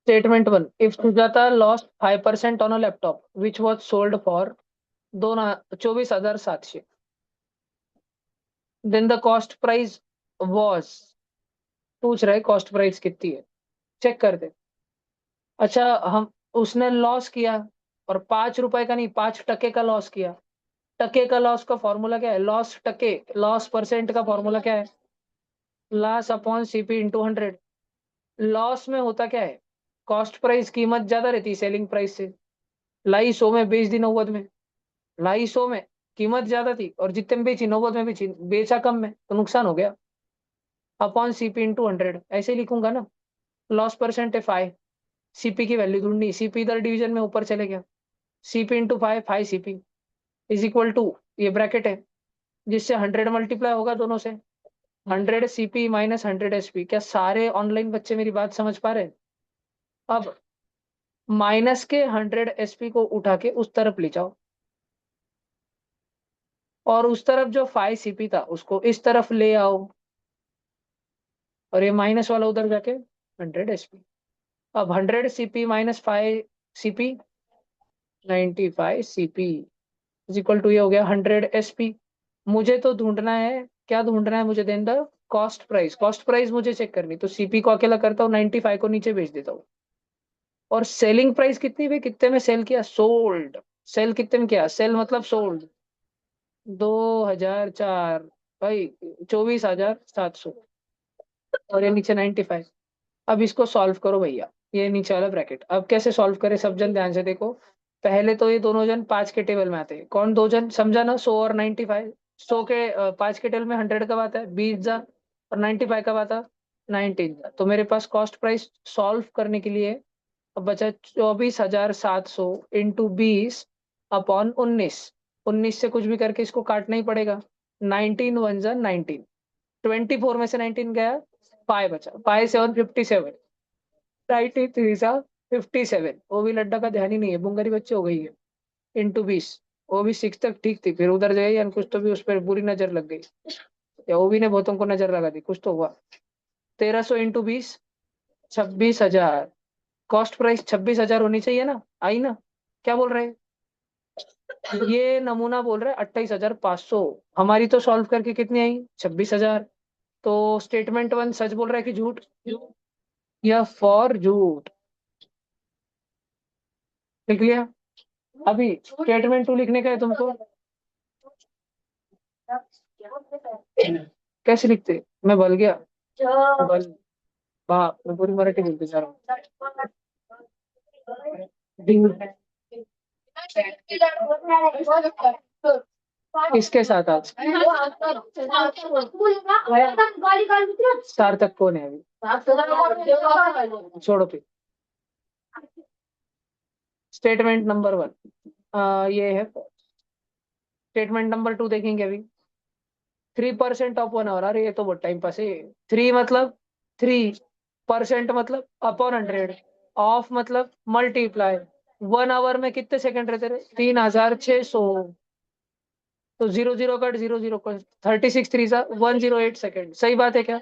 Statement one, if Sujata lost 5% on a laptop which was sold for 24,700, then the cost price was, पूछ रहे cost price कितनी है, check कर दे। अच्छा, हम उसने लॉस किया, और 5 रुपए का नहीं, 5% का लॉस किया। टके का लॉस का फॉर्मूला क्या है? लॉस टके, लॉस परसेंट का फॉर्मूला क्या है? Loss upon CP into 100। Loss में होता क्या है? कॉस्ट प्राइस, कीमत ज्यादा रहती है सेलिंग प्राइस से। लाई 100 में, बेच दी 90 में। लाई 100 में, कीमत ज्यादा थी, और जितने में बेची 90 में बेची, बेचा कम में, तो नुकसान हो गया। अपॉन सीपी इंटू 100 ऐसे लिखूंगा ना। लॉस परसेंट है 5, सीपी की वैल्यू ढूंढनी, सीपी इधर डिवीजन में ऊपर चले गया। CP into 5, 5 CP is equal to, ये ब्रैकेट है जिससे 100 मल्टीप्लाई होगा दोनों से। 100 सीपी माइनस 100 एसपी। क्या सारे ऑनलाइन बच्चे मेरी बात समझ पा रहे हैं? अब माइनस के 100 एसपी को उठा के उस तरफ ले जाओ, और उस तरफ जो 5 सीपी था उसको इस तरफ ले आओ, और ये माइनस वाला उधर जाके 100 एसपी। अब 100 CP minus 5 CP, 95 CP is equal to, ये हो गया 100 एसपी। मुझे तो ढूंढना है, क्या ढूंढना है मुझे? Then the cost price, cost price मुझे चेक करनी, तो सीपी को अकेला करता हूँ, 95 को नीचे भेज देता हूँ। और सेलिंग प्राइस कितनी भी, कितने में सेल किया? सोल्ड। सेल कितने में किया? सेल मतलब सोल्ड 2004, भाई 24,700, और ये नीचे 95। अब इसको सॉल्व करो भैया, ये नीचे वाला ब्रैकेट। अब कैसे सॉल्व करें, सब जन ध्यान से देखो। पहले तो ये दोनों जन 5 के टेबल में आते हैं। कौन दो जन, समझा ना? 100 और 95। 100 के 5 के टेबल में 100 कब आता है? 20 जा। और 95 कब आता? 19 जा। तो मेरे पास कॉस्ट प्राइस सॉल्व करने के लिए अब बचा 24,700 इंटू 20 अपॉन 19। 19 से कुछ भी करके इसको काटना ही पड़ेगा। 19 × 1 = 19। 24 में से 19 गया, 5 बचा, 5 × 7 = 57। 93 × 57, वो भी लड्डा का ध्यान ही नहीं है, बुंगरी बच्चे हो गई है। इंटू 20, वो भी 6 तक ठीक थी, फिर उधर गई, या कुछ तो भी उस पर बुरी नजर लग गई, या वो भी ने बहुतों को नजर लगा दी, कुछ तो हुआ। 1300 इंटू 20, 26,000। कॉस्ट प्राइस 26,000 होनी चाहिए ना, आई ना? क्या बोल रहे हैं? ये नमूना बोल रहा है 28,500। हमारी तो सॉल्व करके कितनी आई? 26,000। तो स्टेटमेंट वन सच बोल रहा है कि झूठ, या फॉर झूठ? लिख लिया। अभी स्टेटमेंट टू लिखने का है तुमको। कैसे लिखते? मैं बल गया, बल, बाप, मैं पूरी मराठी बोलते जा रहा हूँ। किसके साथ आज? सार्थक कौन है अभी? छोड़ो फिर। स्टेटमेंट नंबर वन, ये है। स्टेटमेंट नंबर टू देखेंगे अभी। 3% ऑफ 1 आवर। अरे ये तो बहुत टाइम पास है। 3 मतलब 3%, मतलब अपॉन 100, ऑफ मतलब मल्टीप्लाई। 1 आवर में कितने सेकंड रहते रहे? 3,600। तो 0 0 कट 0 0 कट, 36 3 108 सेकंड। सही बात है क्या?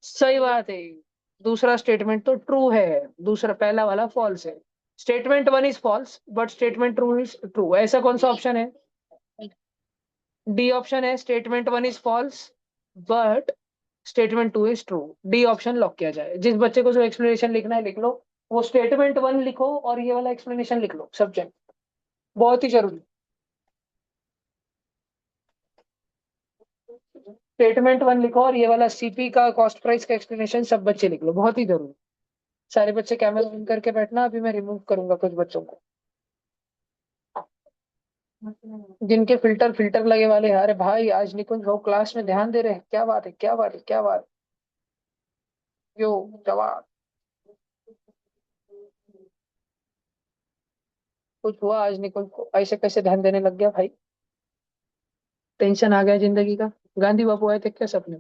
सही बात है। दूसरा स्टेटमेंट तो ट्रू है, दूसरा, पहला वाला फॉल्स है। Statement one is false but statement two is true. ऐसा कौन सा ऑप्शन है? डी ऑप्शन है, statement one is false but statement two is true. D option lock किया जाए। जिस बच्चे को जो एक्सप्लेनेशन लिखना है लिख लो, वो स्टेटमेंट वन लिखो और ये वाला एक्सप्लेनेशन लिख लो, सब्जेक्ट, बहुत ही जरूरी। स्टेटमेंट वन लिखो और ये वाला सीपी का कॉस्ट प्राइस का एक्सप्लेनेशन सब बच्चे लिख लो, बहुत ही जरूरी। सारे बच्चे कैमरा ऑन करके बैठना, अभी मैं रिमूव करूंगा कुछ बच्चों को जिनके फिल्टर फिल्टर लगे वाले हैं। अरे भाई आज निकुंज वो क्लास में ध्यान दे रहे हैं, क्या बात है, क्या बात है, क्या बात। यो, जवाब, कुछ हुआ आज निकुंज को, ऐसे कैसे ध्यान देने लग गया भाई? टेंशन आ गया जिंदगी का। गांधी बापू आए थे क्या सपने?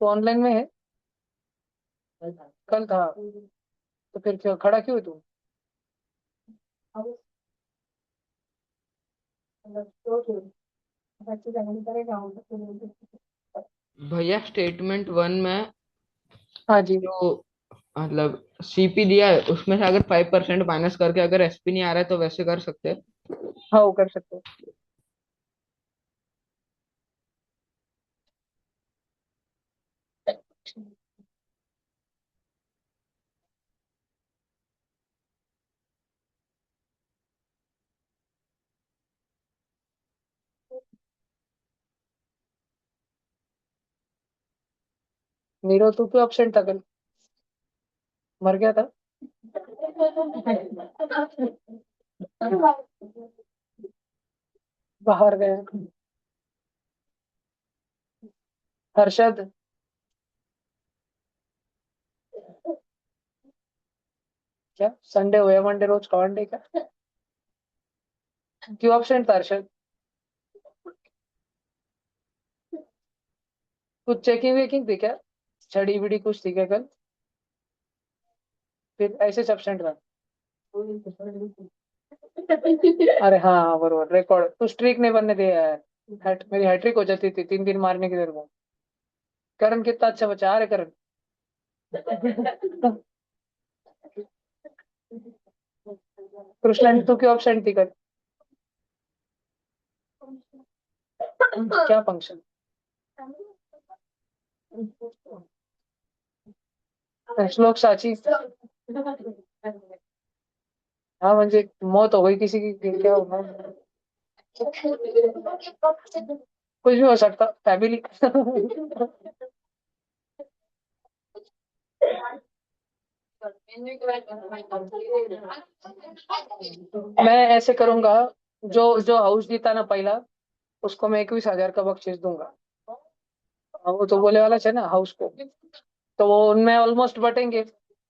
तो ऑनलाइन में है? कल था, तो फिर क्यों खड़ा, क्यों है तू? भैया स्टेटमेंट वन में हाँ जी। जो मतलब सीपी दिया है उसमें से अगर 5% माइनस करके अगर एसपी नहीं आ रहा है तो वैसे कर सकते हैं। हाँ, वो कर सकते हो। नीरो, तू क्यों अपसेंट था कल? मर गया था? बाहर गए? हर्षद, क्या संडे हो या मंडे रोज का वनडे का? क्यों अपसेंट था हर्षद? कुछ चेकिंग वेकिंग थी क्या? छड़ी बिड़ी कुछ थी क्या कल? फिर ऐसे एब्सेंट रहा? अरे हाँ हाँ, बरोबर, रिकॉर्ड तू स्ट्रीक नहीं बनने दिया यार। मेरी हैट्रिक हो जाती थी 3 दिन मारने की देर में। करण कितना अच्छा बचा, अरे करण। कृष्णा तू क्यों अपसेंट थी कल? क्या फंक्शन? श्लोक साची। हाँ म्हणजे मौत हो गई किसी की, क्या होगा? कुछ भी हो सकता, फैमिली। मैं ऐसे करूंगा, जो जो हाउस जीता ना पहला, उसको मैं 21,000 का बख्शीश दूंगा। हाँ, वो तो बोले वाला है ना हाउस को। तो वो उनमें ऑलमोस्ट बटेंगे।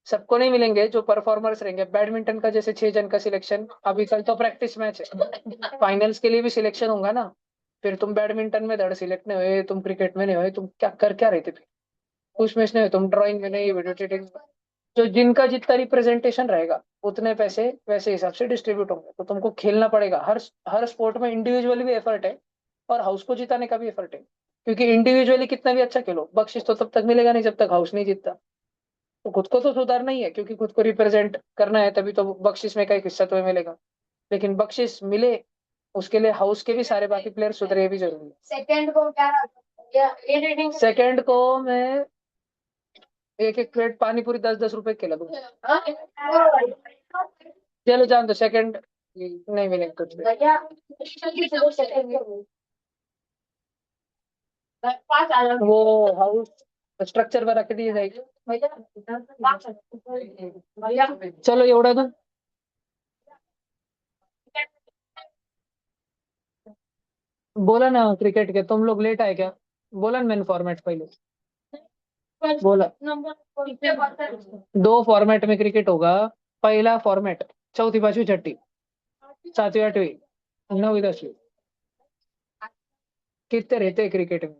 सबको नहीं मिलेंगे, जो परफॉर्मर्स रहेंगे। बैडमिंटन का जैसे 6 जन का सिलेक्शन, अभी कल तो प्रैक्टिस मैच है, फाइनल्स के लिए भी सिलेक्शन होगा ना। फिर तुम बैडमिंटन में धड़ सिलेक्ट नहीं हुए, तुम क्रिकेट में नहीं हुए, तुम क्या कर क्या रहे थे फिर? कुछ में नहीं हुए तुम, ड्राइंग में नहीं, वीडियो एडिटिंग। जो जिनका जितना रिप्रेजेंटेशन रहेगा उतने पैसे वैसे हिसाब से डिस्ट्रीब्यूट होंगे। तो तुमको खेलना पड़ेगा, हर हर स्पोर्ट में इंडिविजुअली भी एफर्ट है और हाउस को जिताने का भी एफर्ट है। क्योंकि इंडिविजुअली कितना भी अच्छा खेलो, बख्शिश तो तब तक मिलेगा नहीं जब तक हाउस नहीं जीतता। तो खुद को तो सुधारना ही है, क्योंकि खुद को रिप्रेजेंट करना है, तभी तो बख्शिश में का एक हिस्सा तुम्हें मिलेगा। लेकिन बख्शिश मिले, उसके लिए हाउस के भी सारे बाकी प्लेयर सुधरे, ये भी जरूरी है। सेकंड को मैं एक एक प्लेट पानी पूरी 10-10 रुपए खिला दूंगा। चलो जान दो, सेकंड नहीं मिलेंगे कुछ भी। वो हाउस स्ट्रक्चर पर रख दिए जाएगी। चलो ये उड़ा दो। बोला ना क्रिकेट के, तुम लोग लेट आए क्या? बोला ना मैंने फॉर्मेट पहले। बोला, 2 फॉर्मेट में क्रिकेट होगा। पहला फॉर्मेट, चौथी पांचवी छठी, सातवीं आठवीं, नौवीं 10वीं। कितने रहते हैं क्रिकेट में?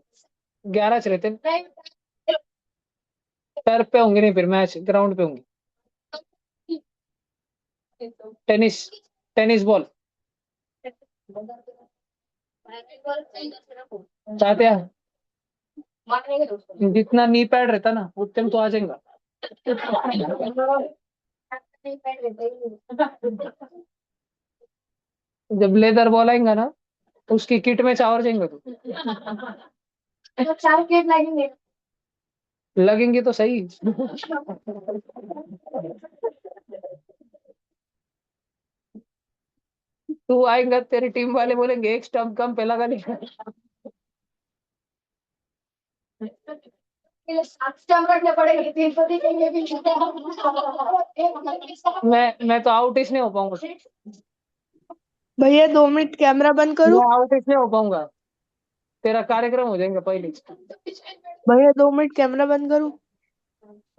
11 रहते हैं। टर्फ पे होंगे नहीं, फिर मैच ग्राउंड पे होंगे। टेनिस, टेनिस बॉल चाहते हैं। जितना नी पैड रहता ना उतने में तो आ जाएगा। जब लेदर बॉल आएगा ना, तो उसकी किट में चावर जाएंगे तू। लगेंगे तो सही। तू आएगा, तेरी टीम वाले बोलेंगे एक स्टंप कम पे लगा नहीं। मैं तो आउट इस नहीं हो पाऊंगा। भैया 2 मिनट कैमरा बंद करूं। मैं आउट इस नहीं हो पाऊंगा, तेरा कार्यक्रम हो जाएगा पहले। भैया 2 मिनट कैमरा बंद करूं।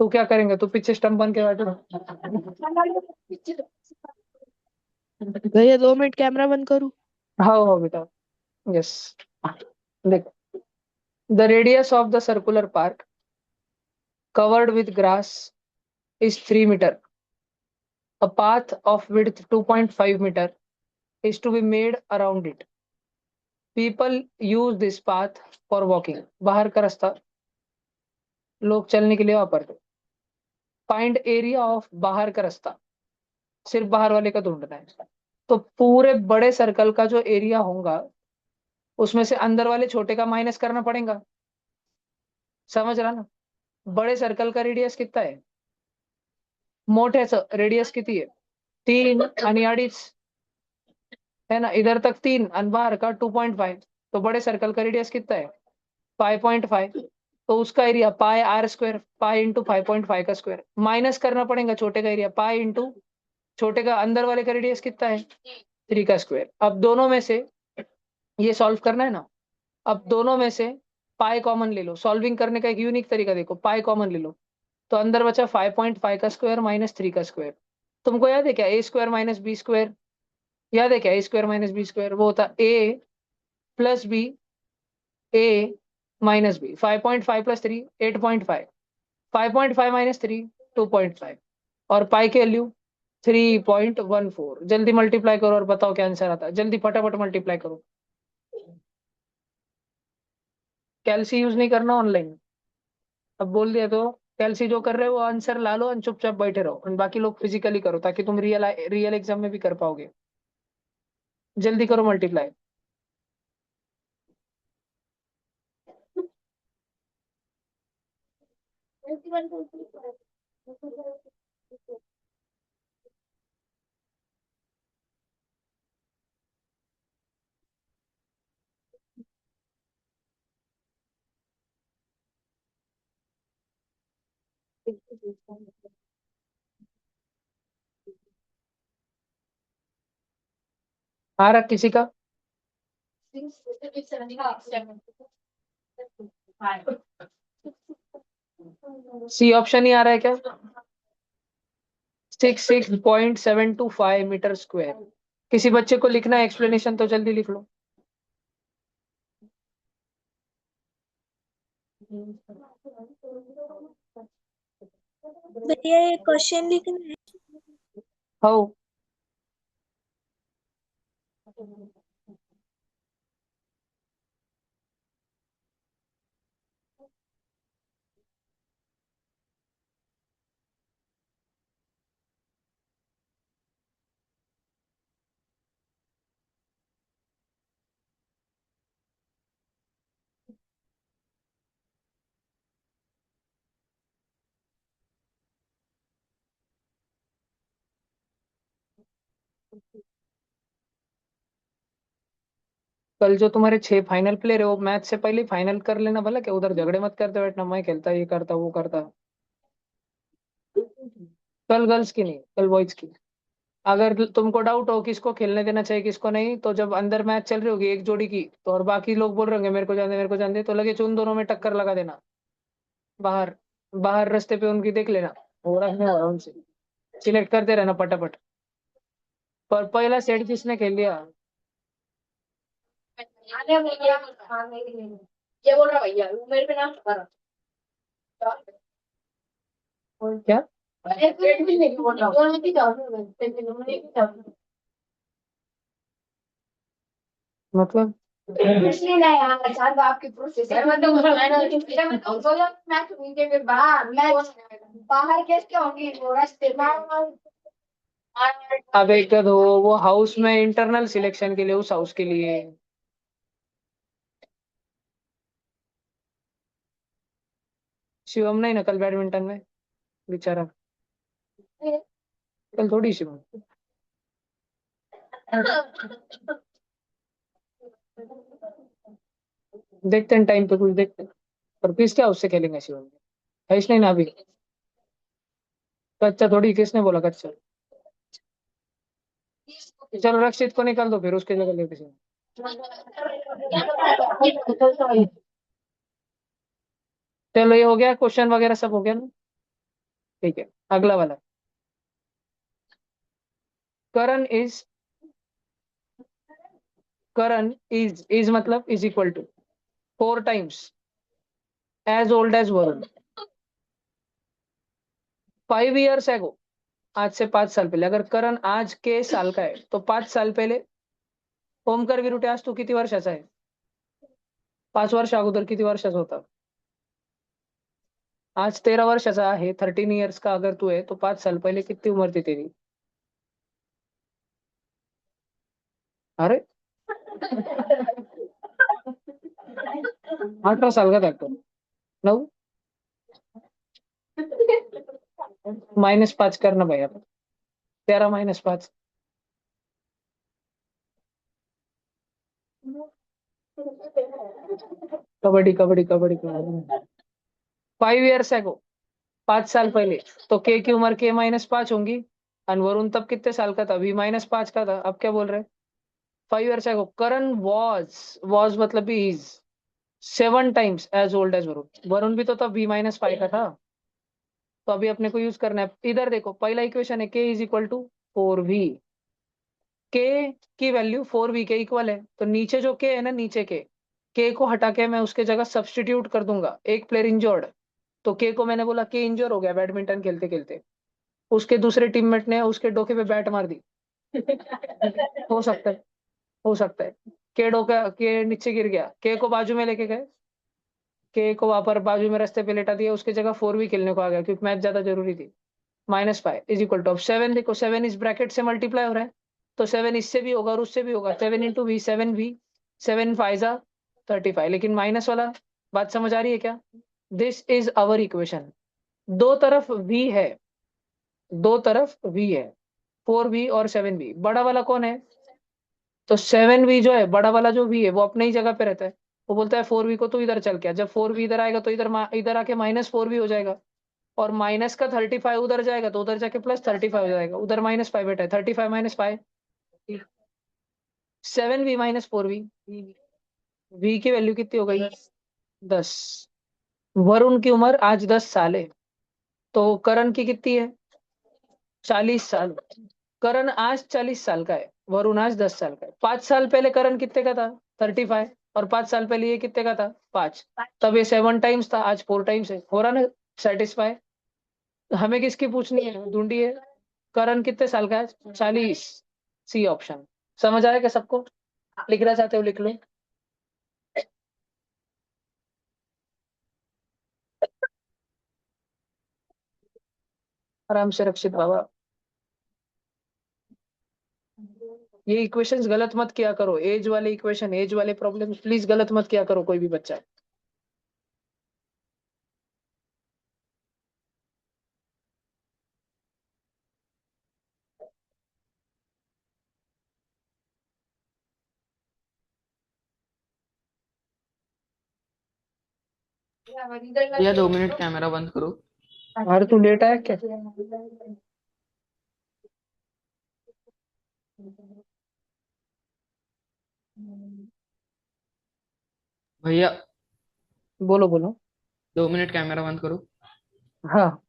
तू क्या करेंगे? तू पीछे स्टंप बन के बैठो। भैया 2 मिनट कैमरा बंद करूं। हाँ हाँ बेटा, यस। देख, the radius of the circular park covered with grass is 3 meter. A path of width 2.5 meter is to be made around it. People use this path for walking, बाहर का रास्ता लोग चलने के लिए वापरते। फाइंड एरिया ऑफ बाहर का रास्ता, सिर्फ बाहर वाले का ढूंढना है। तो पूरे बड़े सर्कल का जो एरिया होगा उसमें से अंदर वाले छोटे का माइनस करना पड़ेगा। समझ रहा ना? बड़े सर्कल का रेडियस कितना है? मोठ्याचं रेडियस किती आहे? 3 आणि 2.5 है ना, इधर तक 3 और बाहर का 2.5। तो बड़े सर्कल का रेडियस कितना है? 5.5। तो उसका area pi r square, pi into 5.5 का स्क्वायर, माइनस करना पड़ेगा छोटे का एरिया, पाई इंटू छोटे का अंदर वाले का रेडियस कितना है? 3 का स्क्वायर। अब दोनों में से ये सॉल्व करना है ना, अब दोनों में से पाई कॉमन ले लो। सॉल्विंग करने का एक यूनिक तरीका देखो, पाई कॉमन ले लो तो अंदर बचा 5.5 का स्क्वायर माइनस 3 का स्क्वायर। तुमको याद है क्या ए स्क्वायर माइनस बी स्क्वायर? याद है क्या ए स्क्वायर माइनस बी स्क्वायर? वो होता ए प्लस बी, ए माइनस बी। 5.5 प्लस 3 8.5, 5.5 माइनस 3 2.5, और पाई की वैल्यू 3.14। जल्दी मल्टीप्लाई करो और बताओ क्या आंसर आता है। जल्दी फटाफट मल्टीप्लाई करो। कैलसी यूज नहीं करना ऑनलाइन, अब बोल दिया तो। कैलसी जो कर रहे हो वो आंसर ला लो और चुपचाप बैठे रहो, और बाकी लोग फिजिकली करो ताकि तुम रियल रियल एग्जाम में भी कर पाओगे। जल्दी करो मल्टीप्लाई। आ रहा किसी का? सी ऑप्शन ही आ रहा है क्या? 66.725 मीटर स्क्वायर। किसी बच्चे को लिखना है एक्सप्लेनेशन तो जल्दी लिख लो। भैया ये क्वेश्चन लिखना है। हो कल जो तुम्हारे 6 फाइनल प्लेयर है वो मैच से पहले फाइनल कर लेना भला, क्या उधर झगड़े मत करते बैठना, मैं खेलता ये करता वो करता। कल गर्ल्स की नहीं, कल बॉयज की। अगर तुमको डाउट हो किसको खेलने देना चाहिए किसको नहीं, तो जब अंदर मैच चल रही होगी एक जोड़ी की तो, और बाकी लोग बोल रहे होंगे मेरे को जान दे मेरे को जान दे, तो लगे उन दोनों में टक्कर लगा देना। बाहर बाहर रास्ते पे उनकी देख लेना, हो रहा है नहीं हो रहा उनसे, सिलेक्ट करते रहना फटाफट। पर पहला सेट किसने खेल लिया? ये बोल रहा भैया वो मेरे पे नाम कर क्या पेट भी नहीं बोल रहा दोनों की जाओ मतलब? इसलिए नहीं यार अचानक आपकी प्रोसेस है मतलब मैंने मैं तो या मैं तो नीचे फिर बाहर मैं बाहर कैसे होंगी वो रास्ते में अब एक तो वो हाउस में इंटरनल सिलेक्शन के लिए, उस हाउस के लिए। शिवम नहीं ना कल बैडमिंटन में, बेचारा। कल थोड़ी शिवम। देखते हैं टाइम पे कुछ देखते हैं। पर किस क्या उससे खेलेंगे शिवम? है इसलिए ना अभी। कच्चा थोड़ी, किसने बोला कच्चा? चलो रक्षित को निकाल दो फिर उसके जगह ले किसी। चलो ये हो गया, क्वेश्चन वगैरह सब हो गया ना? ठीक है, अगला वाला। करण इज, करण इज मतलब is equal to 4 times as old as Varun. 5 years एगो, आज से 5 साल पहले। अगर करण आज के साल का है तो 5 साल पहले ओमकर विरुटे आज तू किती वर्षाचा आहे? 5 वर्ष अगोदर किती वर्षाचा होता? आज 13 वर्षाचा आहे, 13 इयर्स का अगर तू आहे तो 5 साल पहले कितनी उम्र थी तेरी? अरे 18 साल का था तो। 9 -5 करना भैया, 13 -5। कबड्डी कबड्डी कबड्डी कबड्डी 5 ईयर्स है को, 5 साल पहले तो के की उम्र के -5 होंगी। और वरुण तब कितने साल का था? V -5 का था। अब क्या बोल रहे? 5 ईयर्स है को। करण वॉज मतलब भी is 7 times as old as Varun. Varun भी तो तब V-5 का था। तो अभी अपने को यूज करना है। इधर देखो, पहला इक्वेशन है के इज इक्वल टू 4V। के की वैल्यू 4V के इक्वल है, तो नीचे जो के है ना, नीचे के को हटा के मैं उसके जगह सब्सटीट्यूट कर दूंगा। एक प्लेयर इंजर्ड, तो के को मैंने बोला के इंजर हो गया बैडमिंटन खेलते खेलते, उसके दूसरे टीममेट ने उसके डोके पे बैट मार दी। हो सकता है, हो सकता है। के डोका के नीचे गिर गया, के को बाजू में लेके गए, के को वहां पर बाजू में रास्ते पे लेटा दिया, उसकी जगह 4V खेलने को आ गया क्योंकि मैच ज्यादा जरूरी थी। -5 इज इक्वल टू, अब 7 देखो, 7 इस ब्रैकेट से मल्टीप्लाई हो रहा है, तो 7 इससे भी होगा और उससे भी होगा। 7 × V 7V, 7 5 35। लेकिन माइनस वाला बात समझ आ रही है क्या? This is our equation. दो तरफ V है, दो तरफ V है, 4V और 7V। बड़ा वाला कौन है? तो 7V जो है, बड़ा वाला जो V है वो अपने ही जगह पे रहता है। वो बोलता है 4V को तू इधर चल के आ। जब 4V इधर आएगा तो इधर इधर आके -4V हो जाएगा, और माइनस का 35 उधर जाएगा तो उधर जाके +35 हो जाएगा। उधर -5 बेटा है, 35 -5 7V -4V। V की वैल्यू कितनी हो गई? 10। वरुण की उम्र आज 10 साल है, तो करण की कितनी है? 40 साल। करण आज 40 साल का है, वरुण आज 10 साल का है। 5 साल पहले करण कितने का था? 35। और 5 साल पहले ये कितने का था? 5। तब ये 7 टाइम्स था, आज 4 टाइम्स है। हो रहा ना सेटिस्फाई? हमें किसकी पूछनी है, ढूंढिए। करण कितने साल का है? 40। C option. समझ आया क्या सबको? लिखना चाहते हो लिख लो। आराम से रक्षित बाबा। ये इक्वेशंस गलत मत किया करो, एज वाले इक्वेशन, एज वाले प्रॉब्लम प्लीज गलत मत किया करो कोई भी बच्चा। भैया 2 मिनट कैमरा बंद करो। अरे तू लेट आया क्या? भैया बोलो बोलो। 2 मिनट कैमरा बंद करो। हाँ।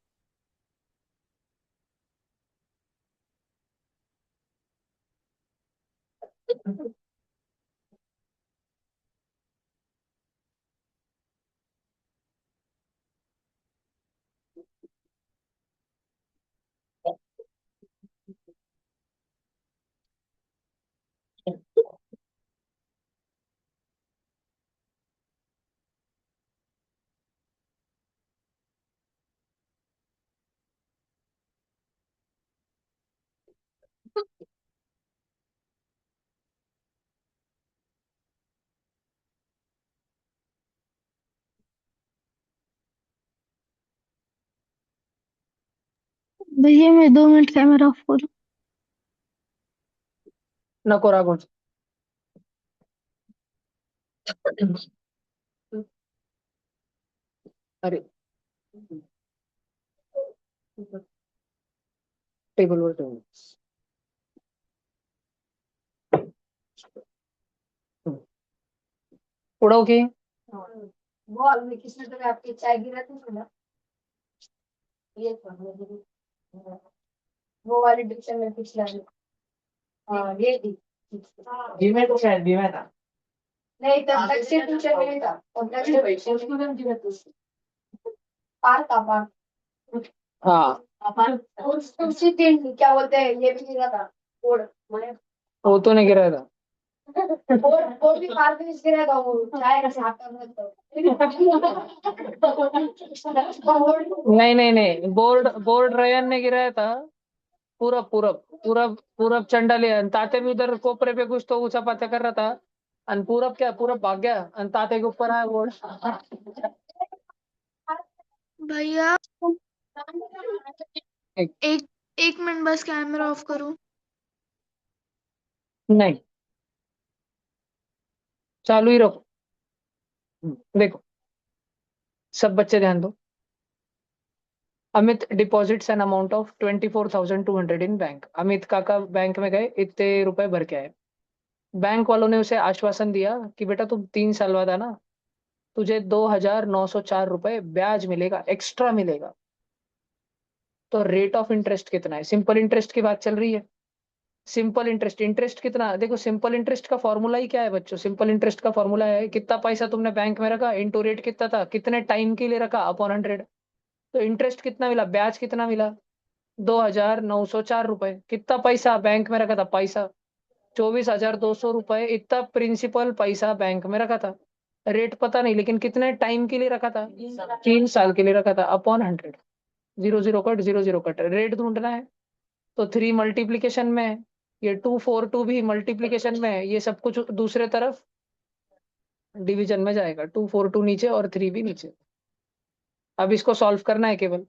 भैया मैं 2 मिनट कैमरा ऑफ करूँ? नको राघव। अरे टेबल वर ठेवून. उड़ाओ की. बॉल में किसने तो आपकी चाय गिरा थी सुना? ये तो वो वाली डिक्शन में पिछला में। हाँ ये थी। धीमे तो शायद धीमे था. नहीं तब तक से ट्यूशन में नहीं था, तब तक से पार था पार। हाँ उसी दिन क्या बोलते हैं ये भी गिरा था कोड। वो तो नहीं गिरा था. बोर्ड भी फाड़ के गिरेगा वो चाय का साफ करना तो नहीं नहीं नहीं, बोर्ड बोर्ड रयन ने गिराया था। पूरब पूरब पूरब पूरब चंडा लिया, ताते भी उधर कोपरे पे कुछ तो ऊंचा पाचा कर रहा था। अन पूरब क्या, पूरब भाग गया अन ताते के ऊपर आया बोर्ड। भैया एक, एक एक मिनट बस कैमरा ऑफ करूं। नहीं, चालू ही रखो। देखो, सब बच्चे ध्यान दो। Amit deposits an amount of 24,200 in bank. Amit काका बैंक में गए, इतने रुपए भर के आए। बैंक वालों ने उसे आश्वासन दिया कि बेटा तुम 3 साल बाद आना, तुझे 2,904 रुपए ब्याज मिलेगा, एक्स्ट्रा मिलेगा। तो रेट ऑफ इंटरेस्ट कितना है? सिंपल इंटरेस्ट की बात चल रही है। सिंपल इंटरेस्ट, इंटरेस्ट कितना, देखो सिंपल इंटरेस्ट का फॉर्मूला ही क्या है बच्चों? सिंपल इंटरेस्ट का फॉर्मूला है कितना पैसा तुमने बैंक में रखा इंटू रेट कितना था, कितने टाइम के लिए रखा, अपॉन 100। तो इंटरेस्ट कितना मिला, ब्याज कितना मिला? 2,904 रुपए। कितना पैसा बैंक में रखा था? पैसा 24,200 रुपए। इतना प्रिंसिपल पैसा बैंक में रखा था। रेट पता नहीं, लेकिन कितने टाइम के लिए रखा था? 3 साल के लिए रखा था, upon 100। Zero zero cut, zero zero cut, rate ढूंढना है। तो 3 मल्टीप्लीकेशन में है, ये 242 भी मल्टीप्लीकेशन में है, ये सब कुछ दूसरे तरफ डिवीजन में जाएगा। 242 नीचे और 3 भी नीचे। अब इसको सॉल्व करना है केवल,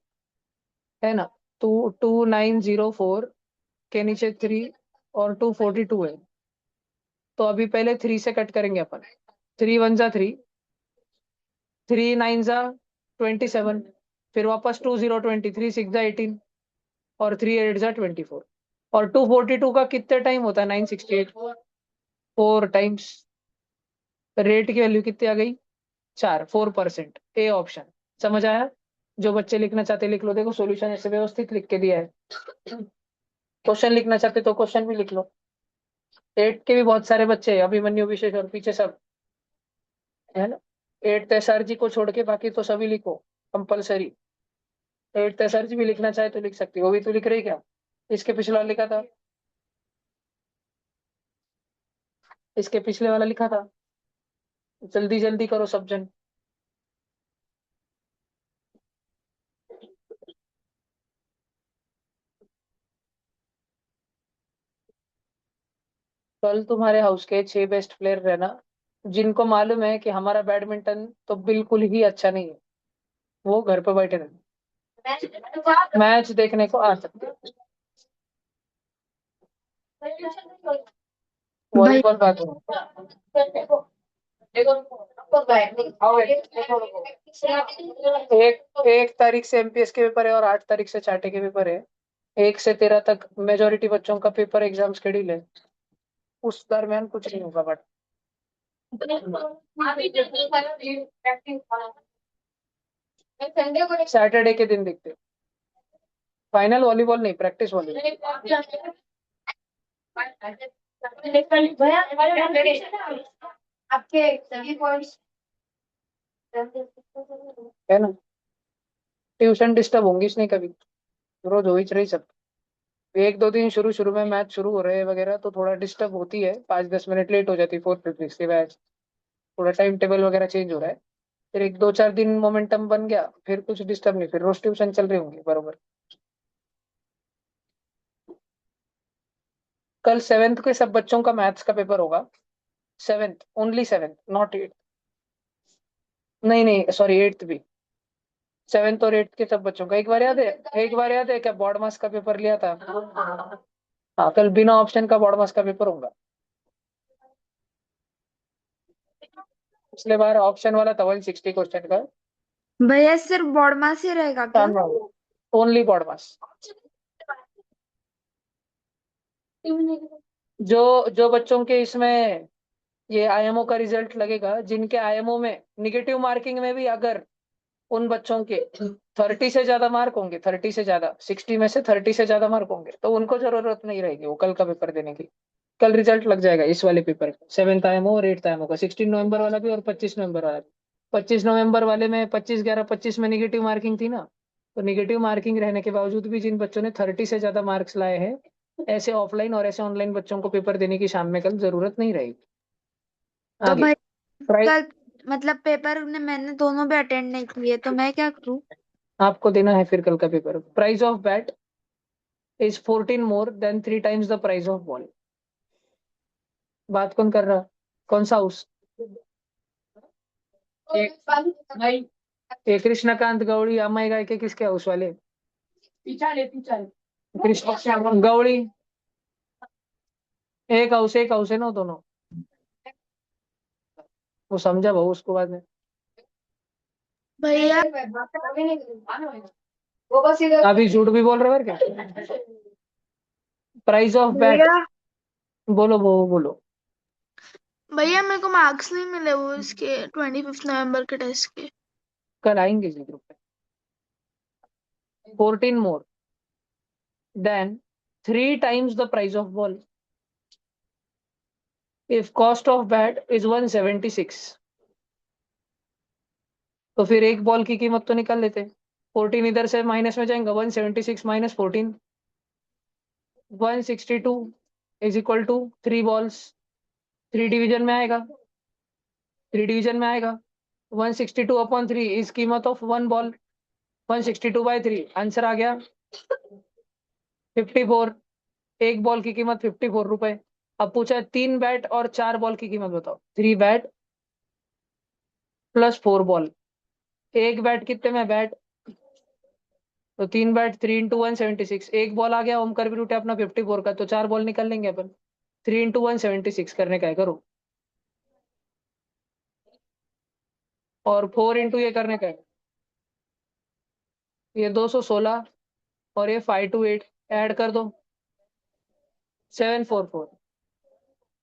है ना? 22904 के नीचे 3 और 242 है। तो अभी पहले 3 से कट करेंगे अपन। 3 1 जा 3, 3 9 जा 27, फिर वापस 2 0 20, 3 6 जा 18 और 3 8 जा 24। और 242 का कितने टाइम होता है? 968, 4 टाइम्स। रेट की वैल्यू कितनी आ गई? 4, 4%। A option. समझ आया? जो बच्चे लिखना चाहते लिख लो, देखो सॉल्यूशन ऐसे व्यवस्थित लिख के दिया है। क्वेश्चन लिखना चाहते तो क्वेश्चन भी लिख लो। 8 के भी बहुत सारे बच्चे हैं, अभिमन्यु विशेष और पीछे सब, है ना? 8 सर जी को छोड़ के बाकी तो सभी लिखो, कंपलसरी। 8 सर जी भी लिखना चाहे तो लिख सकती हो। वो भी तो लिख रही क्या? इसके पिछले वाला लिखा था, इसके पिछले वाला लिखा था। जल्दी जल्दी करो सब जन। कल तुम्हारे हाउस के 6 बेस्ट प्लेयर रहना, जिनको मालूम है कि हमारा बैडमिंटन तो बिल्कुल ही अच्छा नहीं है, वो घर पे बैठे रहना, मैच देखने को आ सकते हैं। भाई वॉलीबॉल बात हो। एक तारीख से एमपीएस के पेपर है और 8 तारीख से चाटे के पेपर है। 1 से 13 तक मेजोरिटी बच्चों का पेपर एग्जाम शेड्यूल है। उस दरमियान कुछ नहीं होगा, बट सैटरडे के दिन देखते हैं। फाइनल वॉलीबॉल नहीं, प्रैक्टिस वॉलीबॉल। आपके सभी पॉइंट्स है ना? ट्यूशन डिस्टर्ब होंगी इसने कभी, रोज हो ही रही सब। 1 2 दिन शुरू शुरू में मैच शुरू हो रहे हैं वगैरह तो थोड़ा डिस्टर्ब होती है, 5 10 मिनट लेट हो जाती है, 4 5 के मैच, थोड़ा टाइम टेबल वगैरह चेंज हो रहा है। फिर 1 2 4 दिन मोमेंटम बन गया, फिर कुछ डिस्टर्ब नहीं, फिर रोज ट्यूशन चल रही होंगी बरोबर। कल 7th के सब बच्चों का मैथ्स का पेपर होगा। 7th, only 7th, not 8। नहीं नहीं सॉरी, 8th भी। 7th और 8th के सब बच्चों का एक बार याद है, एक बार याद है क्या बोर्ड मास का पेपर लिया था? हाँ, कल बिना ऑप्शन का बोर्ड मास का पेपर होगा। पिछले बार ऑप्शन वाला था 160 क्वेश्चन का। भैया सिर्फ बॉडमा से रहेगा क्या? ओनली बोर्ड मास। जो जो बच्चों के इसमें ये आईएमओ का रिजल्ट लगेगा, जिनके आईएमओ में निगेटिव मार्किंग में भी अगर उन बच्चों के 30 से ज्यादा मार्क होंगे, 30 से ज्यादा, 60 में से 30 से ज्यादा मार्क होंगे, तो उनको जरूरत नहीं रहेगी वो कल का पेपर देने की। कल रिजल्ट लग जाएगा इस वाले पेपर का, 7th आईएमओ और 8th आईएमओ का, 16 नवंबर वाला भी और 25 नवंबर वाला भी। 25 नवंबर वाले में 25 11 25 में निगेटिव मार्किंग थी ना, तो निगेटिव मार्किंग रहने के बावजूद भी जिन बच्चों ने 30 से ज्यादा मार्क्स लाए हैं ऐसे ऑफलाइन और ऐसे ऑनलाइन बच्चों को पेपर देने की शाम में कल जरूरत नहीं रहेगी। तो आगे भाई प्राइस कल मतलब पेपर ने मैंने दोनों भी अटेंड नहीं किए तो मैं क्या करूँ? आपको देना है फिर कल का paper. Price of bat is 14 more than 3 times the price of ball. बात कौन कर रहा? कौन सा हाउस? भाई ये कृष्णकांत गौड़ी अम्माई गाय के किसके हाउस वाले? कृष्ण गौड़ी एक हाउस है ना वो दोनों। वो समझा भाऊ उसको बाद में। भैया वो बस इधर अभी झूठ भी बोल रहे हो क्या? प्राइस ऑफ बैट भैया बोलो वो बोलो। भैया मेरे को मार्क्स नहीं मिले वो इसके 25 नवंबर के टेस्ट के। कल आएंगे इसी ग्रुप पे। 14 more than 3 times the price of ball if cost of bat is 176। तो फिर एक बॉल की कीमत तो निकाल लेते। 14 इधर से माइनस में जाएगा, 176 minus 14 162 is equal to 3 balls. 3 division में आएगा, 3 डिवीजन में आएगा। 162 अपॉन 3 इज कीमत ऑफ वन बॉल। 162/3 आंसर आ गया 54। एक बॉल की कीमत 54 रुपए। अब पूछा है 3 बैट और 4 बॉल की कीमत बताओ। 3 बैट प्लस 4 बॉल। एक बैट कितने में बैट? तो 3 बैट 3 × 176। एक बॉल आ गया ओमकर भी रूट है अपना 54 का, तो 4 बॉल निकल लेंगे अपन। 3 × 176 करने का है, करो। और 4 × ये करने का है, ये 216 और ये 528 ऐड कर दो 744।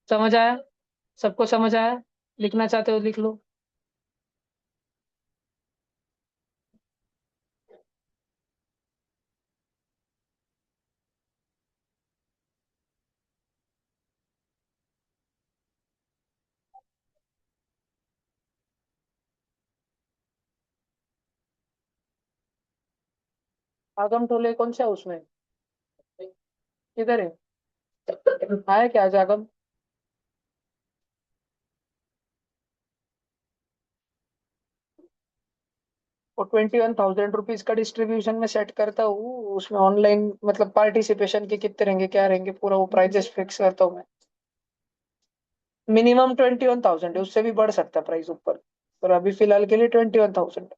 समझ आया? सबको समझ आया? लिखना चाहते हो लिख लो। आगम टोले कौन सा है उसमें? किधर है? आया क्या आज आगम? और 21,000 रुपीज का डिस्ट्रीब्यूशन में सेट करता हूँ, उसमें ऑनलाइन मतलब पार्टिसिपेशन के कितने रहेंगे क्या रहेंगे पूरा वो प्राइजेस फिक्स करता हूँ मैं। मिनिमम 21,000 है, उससे भी बढ़ सकता है प्राइस ऊपर, पर अभी फिलहाल के लिए 21,000।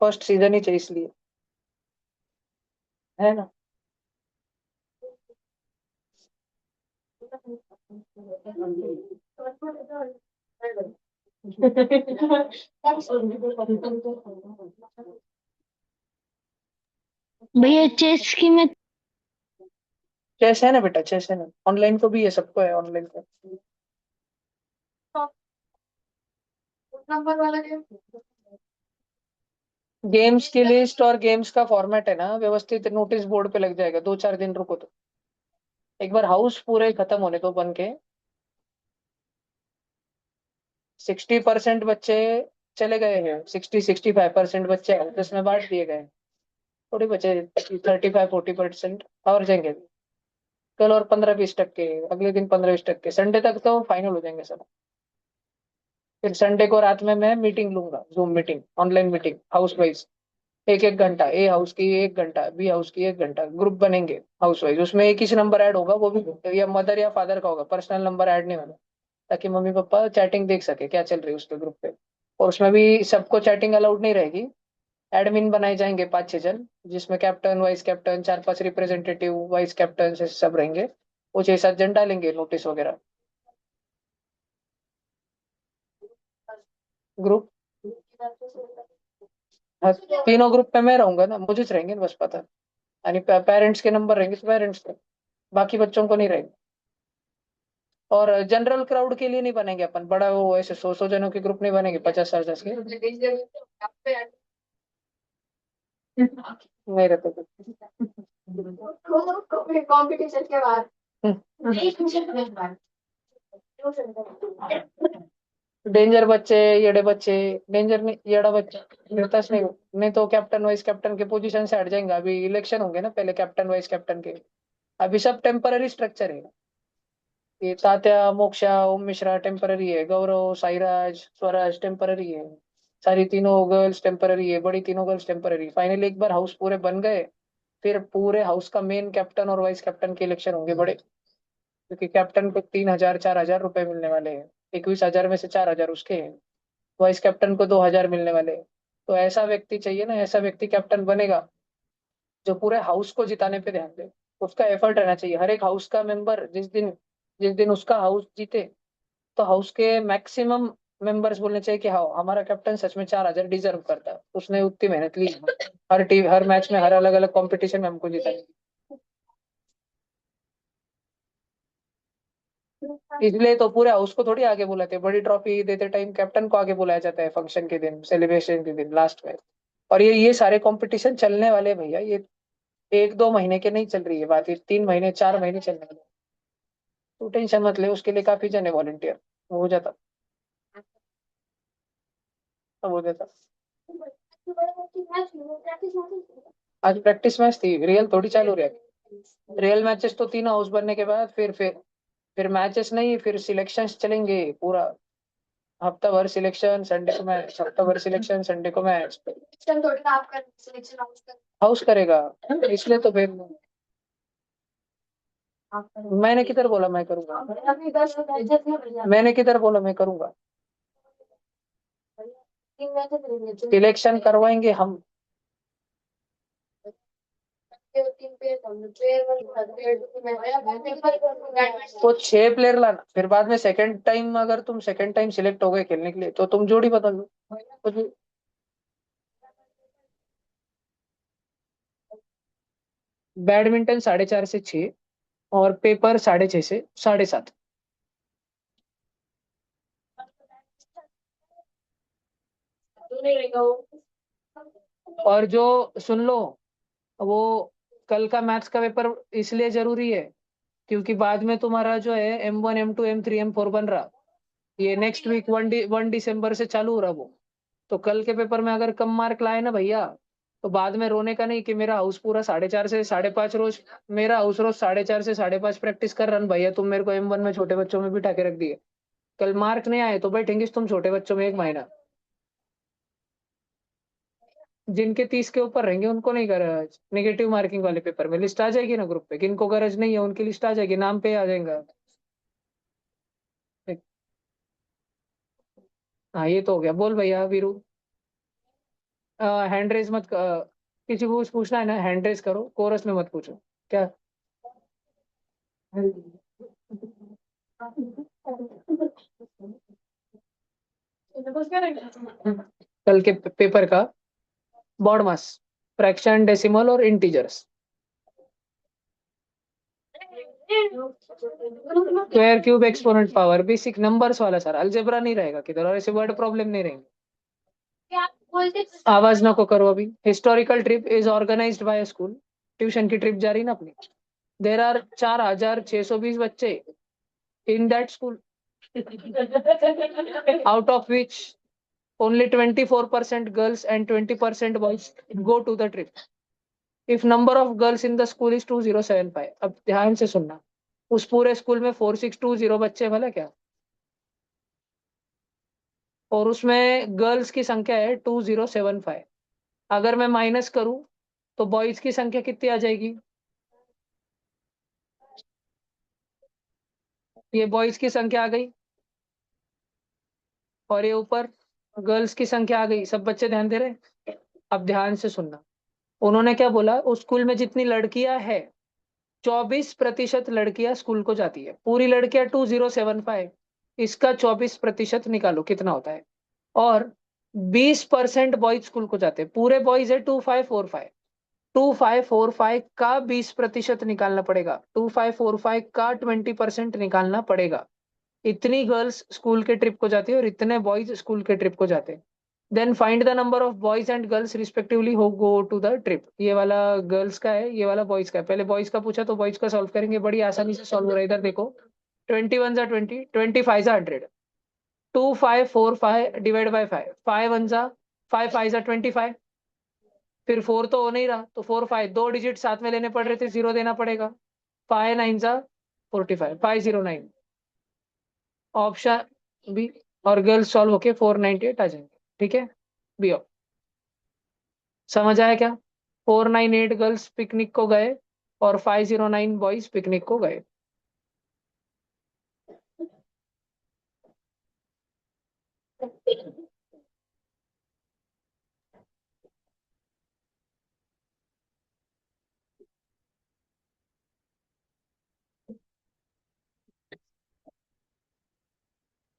फर्स्ट सीजन ही चाहिए इसलिए, है ना? भैया चेस की मैं चेस है ना बेटा, चेस है ना, ऑनलाइन को भी है, सबको है ऑनलाइन को। नंबर वाला गेम गेम्स की लिस्ट और गेम्स का फॉर्मेट है ना व्यवस्थित, नोटिस बोर्ड पे लग जाएगा। 2-4 दिन रुको तो, एक बार हाउस पूरे खत्म होने तो बन के। 60% बच्चे चले गए हैं, 65% बच्चे ऑफिस में बांट दिए गए। थोड़ी बचे 35-40% और जाएंगे कल, और 15-20%, अगले दिन 15-20%, संडे तक तो फाइनल हो जाएंगे सब। फिर संडे को रात में मैं मीटिंग लूंगा, zoom meeting, online meeting house wise. एक एक घंटा ए हाउस की 1 घंटा, बी हाउस की 1 घंटा, ग्रुप बनेंगे हाउस वाइज। उसमें एक ही नंबर ऐड होगा, वो भी या मदर या फादर का होगा, पर्सनल नंबर ऐड नहीं होगा, ताकि मम्मी पापा चैटिंग देख सके क्या चल रही है उसके ग्रुप पे। और उसमें भी सबको चैटिंग अलाउड नहीं रहेगी। एडमिन बनाए जाएंगे 5-6 जन, जिसमें captain vice captain 4-5 representative vice captain से सब रहेंगे। वो 6-7 जन डालेंगे नोटिस वगैरह ग्रुप। हाँ, तीनों ग्रुप पे मैं रहूंगा ना, मुझे रहेंगे ना बस पता। यानी पेरेंट्स के नंबर रहेंगे तो पेरेंट्स के, बाकी बच्चों को नहीं रहेंगे। और जनरल क्राउड के लिए नहीं बनेंगे अपन, बड़ा वो ऐसे 100-100 जनों के ग्रुप नहीं बनेंगे, 50-50 के नहीं रहते कुछ। कंपटीशन के बाद डेंजर बच्चे, येड़े बच्चे, डेंजर नहीं येड़ा बच्चा रहता नहीं। नहीं तो कैप्टन वाइस कैप्टन के पोजीशन से हट जाएंगे। अभी इलेक्शन होंगे ना पहले कैप्टन वाइस कैप्टन के, अभी सब टेम्पररी स्ट्रक्चर है। ये तात्या, मोक्षा, ओम मिश्रा टेम्पररी है, गौरव, साईराज, स्वराज टेम्पररी है, सारी तीनों गर्ल्स टेम्पररी है, बड़ी तीनों गर्ल्स टेम्पररी। फाइनली एक बार हाउस पूरे बन गए, फिर पूरे हाउस का मेन कैप्टन और वाइस कैप्टन के इलेक्शन होंगे बड़े, क्योंकि कैप्टन को 3,000 4,000 रुपए मिलने वाले हैं। 21,000 में से 4,000 उसके हैं। वाइस कैप्टन को 2,000 मिलने वाले हैं। तो ऐसा व्यक्ति चाहिए ना, ऐसा व्यक्ति कैप्टन बनेगा जो पूरे हाउस को जिताने पे ध्यान दे। उसका एफर्ट रहना चाहिए। हर एक हाउस का मेंबर जिस दिन उसका हाउस जीते, तो हाउस के मैक्सिमम मेंबर्स बोलने चाहिए कि हाँ, हमारा कैप्टन सच में 4,000 डिजर्व करता है, उसने उतनी मेहनत ली। हर टीम, हर मैच में, हर अलग अलग कंपटीशन में हमको जिताई। इसलिए तो पूरे हाउस को थोड़ी आगे बुलाते हैं। बड़ी ट्रॉफी देते टाइम कैप्टन को आगे बुलाया जाता है, फंक्शन के दिन, सेलिब्रेशन के दिन, लास्ट में। और ये सारे कंपटीशन चलने वाले हैं भैया। ये 1-2 महीने के नहीं चल रही है बात, ये 3 महीने 4 महीने चलने वाले। तो टेंशन मत ले, उसके लिए काफी जन है वॉलंटियर। हो जाता, सब हो जाता। आज प्रैक्टिस मैच थी, रियल थोड़ी चालू रही। रियल मैचेस तो तीनों हाउस बनने के बाद फिर मैचेस नहीं, फिर सिलेक्शंस चलेंगे पूरा। हफ्ता भर सिलेक्शन, संडे को मैच, हफ्ता भर सिलेक्शन, संडे को मैच। सिस्टम थोड़ी ना आपका सिलेक्शन हाउस करेगा, इसलिए तो फिर मैंने किधर बोला मैं करूंगा? अभी 10 मैचेस में भेजा मैंने किधर बोला मैं करूंगा? 3 मैचेस सिलेक्शन करवाएंगे हम। टीम पे तो 6 प्लेयर लाना, फिर बाद में सेकंड टाइम, अगर तुम सेकंड टाइम सिलेक्ट हो गए खेलने के लिए, तो तुम जोड़ी बदल लो। कुछ भी। बैडमिंटन 4:30 से 6, और पेपर 6:30 से 7:30। नहीं रहेगा वो। और जो, सुन लो, वो कल का मैथ्स का पेपर इसलिए जरूरी है क्योंकि बाद में तुम्हारा जो है M1 M2 M3 M4 बन रहा, ये नेक्स्ट वीक 1 दिसंबर से चालू हो रहा वो। तो कल के पेपर में अगर कम मार्क लाए ना भैया, तो बाद में रोने का नहीं कि मेरा हाउस पूरा 4:30 से 5:30 रोज, मेरा हाउस रोज 4:30 से 5:30 प्रैक्टिस कर रहा है भैया, तुम मेरे को M1 में छोटे बच्चों में बिठा के रख दिए। कल मार्क नहीं आए तो बैठेंगे तुम छोटे बच्चों में 1 महीना। जिनके 30 के ऊपर रहेंगे उनको नहीं कर, नेगेटिव मार्किंग वाले पेपर में लिस्ट आ जाएगी ना ग्रुप पे, किनको गरज नहीं है उनकी लिस्ट आ जाएगी, नाम पे आ जाएगा। हाँ, ये तो हो गया। बोल भैया वीरू। हैंड रेज मत किसी को कुछ पूछना है ना, हैंड रेज करो, कोरस में मत पूछो। क्या? कल के पेपर का बॉड मास, फ्रैक्शन, डेसिमल और integers. Square, cube, exponent, power, basic numbers वाला सर, अलजेब्रा नहीं रहेगा किधर, और ऐसे वर्ड प्रॉब्लम नहीं रहेंगे। आवाज ना को करो अभी। Historical trip is organised by school. Tuition की ट्रिप जा रही ना अपनी। देर आर 4,620 बच्चे in that school, out of which only 24% girls and 20% boys go to the trip. If number of girls in the school is 2075, अब ध्यान से सुनना, उस पूरे स्कूल में 4620 बच्चे भला क्या, और उसमें गर्ल्स की संख्या है 2075। अगर मैं माइनस करूं तो बॉयज की संख्या कितनी आ जाएगी? ये बॉयज की संख्या आ गई, और ये ऊपर गर्ल्स की संख्या आ गई। सब बच्चे ध्यान दे रहे? अब ध्यान से सुनना, उन्होंने क्या बोला, उस स्कूल में जितनी लड़कियां है, 24% लड़कियां स्कूल को जाती है। पूरी लड़कियां 2075, इसका 24% निकालो कितना होता है। और 20% बॉयज स्कूल को जाते हैं। पूरे बॉयज है 2545, 2545 का 20% निकालना पड़ेगा, 2545 का 20% निकालना पड़ेगा। इतनी गर्ल्स स्कूल के ट्रिप को जाती है और इतने बॉयज स्कूल के ट्रिप को जाते हैं। Then find the number of boys and girls respectively who go to the trip. ये वाला गर्ल्स का है, ये वाला बॉयज का है। पहले बॉयज का पूछा तो बॉयज का सॉल्व करेंगे, बड़ी आसानी से सॉल्व हो रहा है। इधर देखो, 21 जा 20, 25 जा 100, 2545 डिवाइड बाई 5, 5 1 जा 5, 5 जा 25, फिर 4 तो हो नहीं रहा, तो 4 5 2 डिजिट साथ में लेने पड़ रहे थे, 0 देना पड़ेगा। फाइव नाइन सा 45, 509 ऑप्शन बी। और गर्ल्स सॉल्व होके 498 आ जाएंगे। ठीक है, बी ऑफ। समझ आया क्या? 498 गर्ल्स पिकनिक को गए और 509 बॉयज पिकनिक को गए।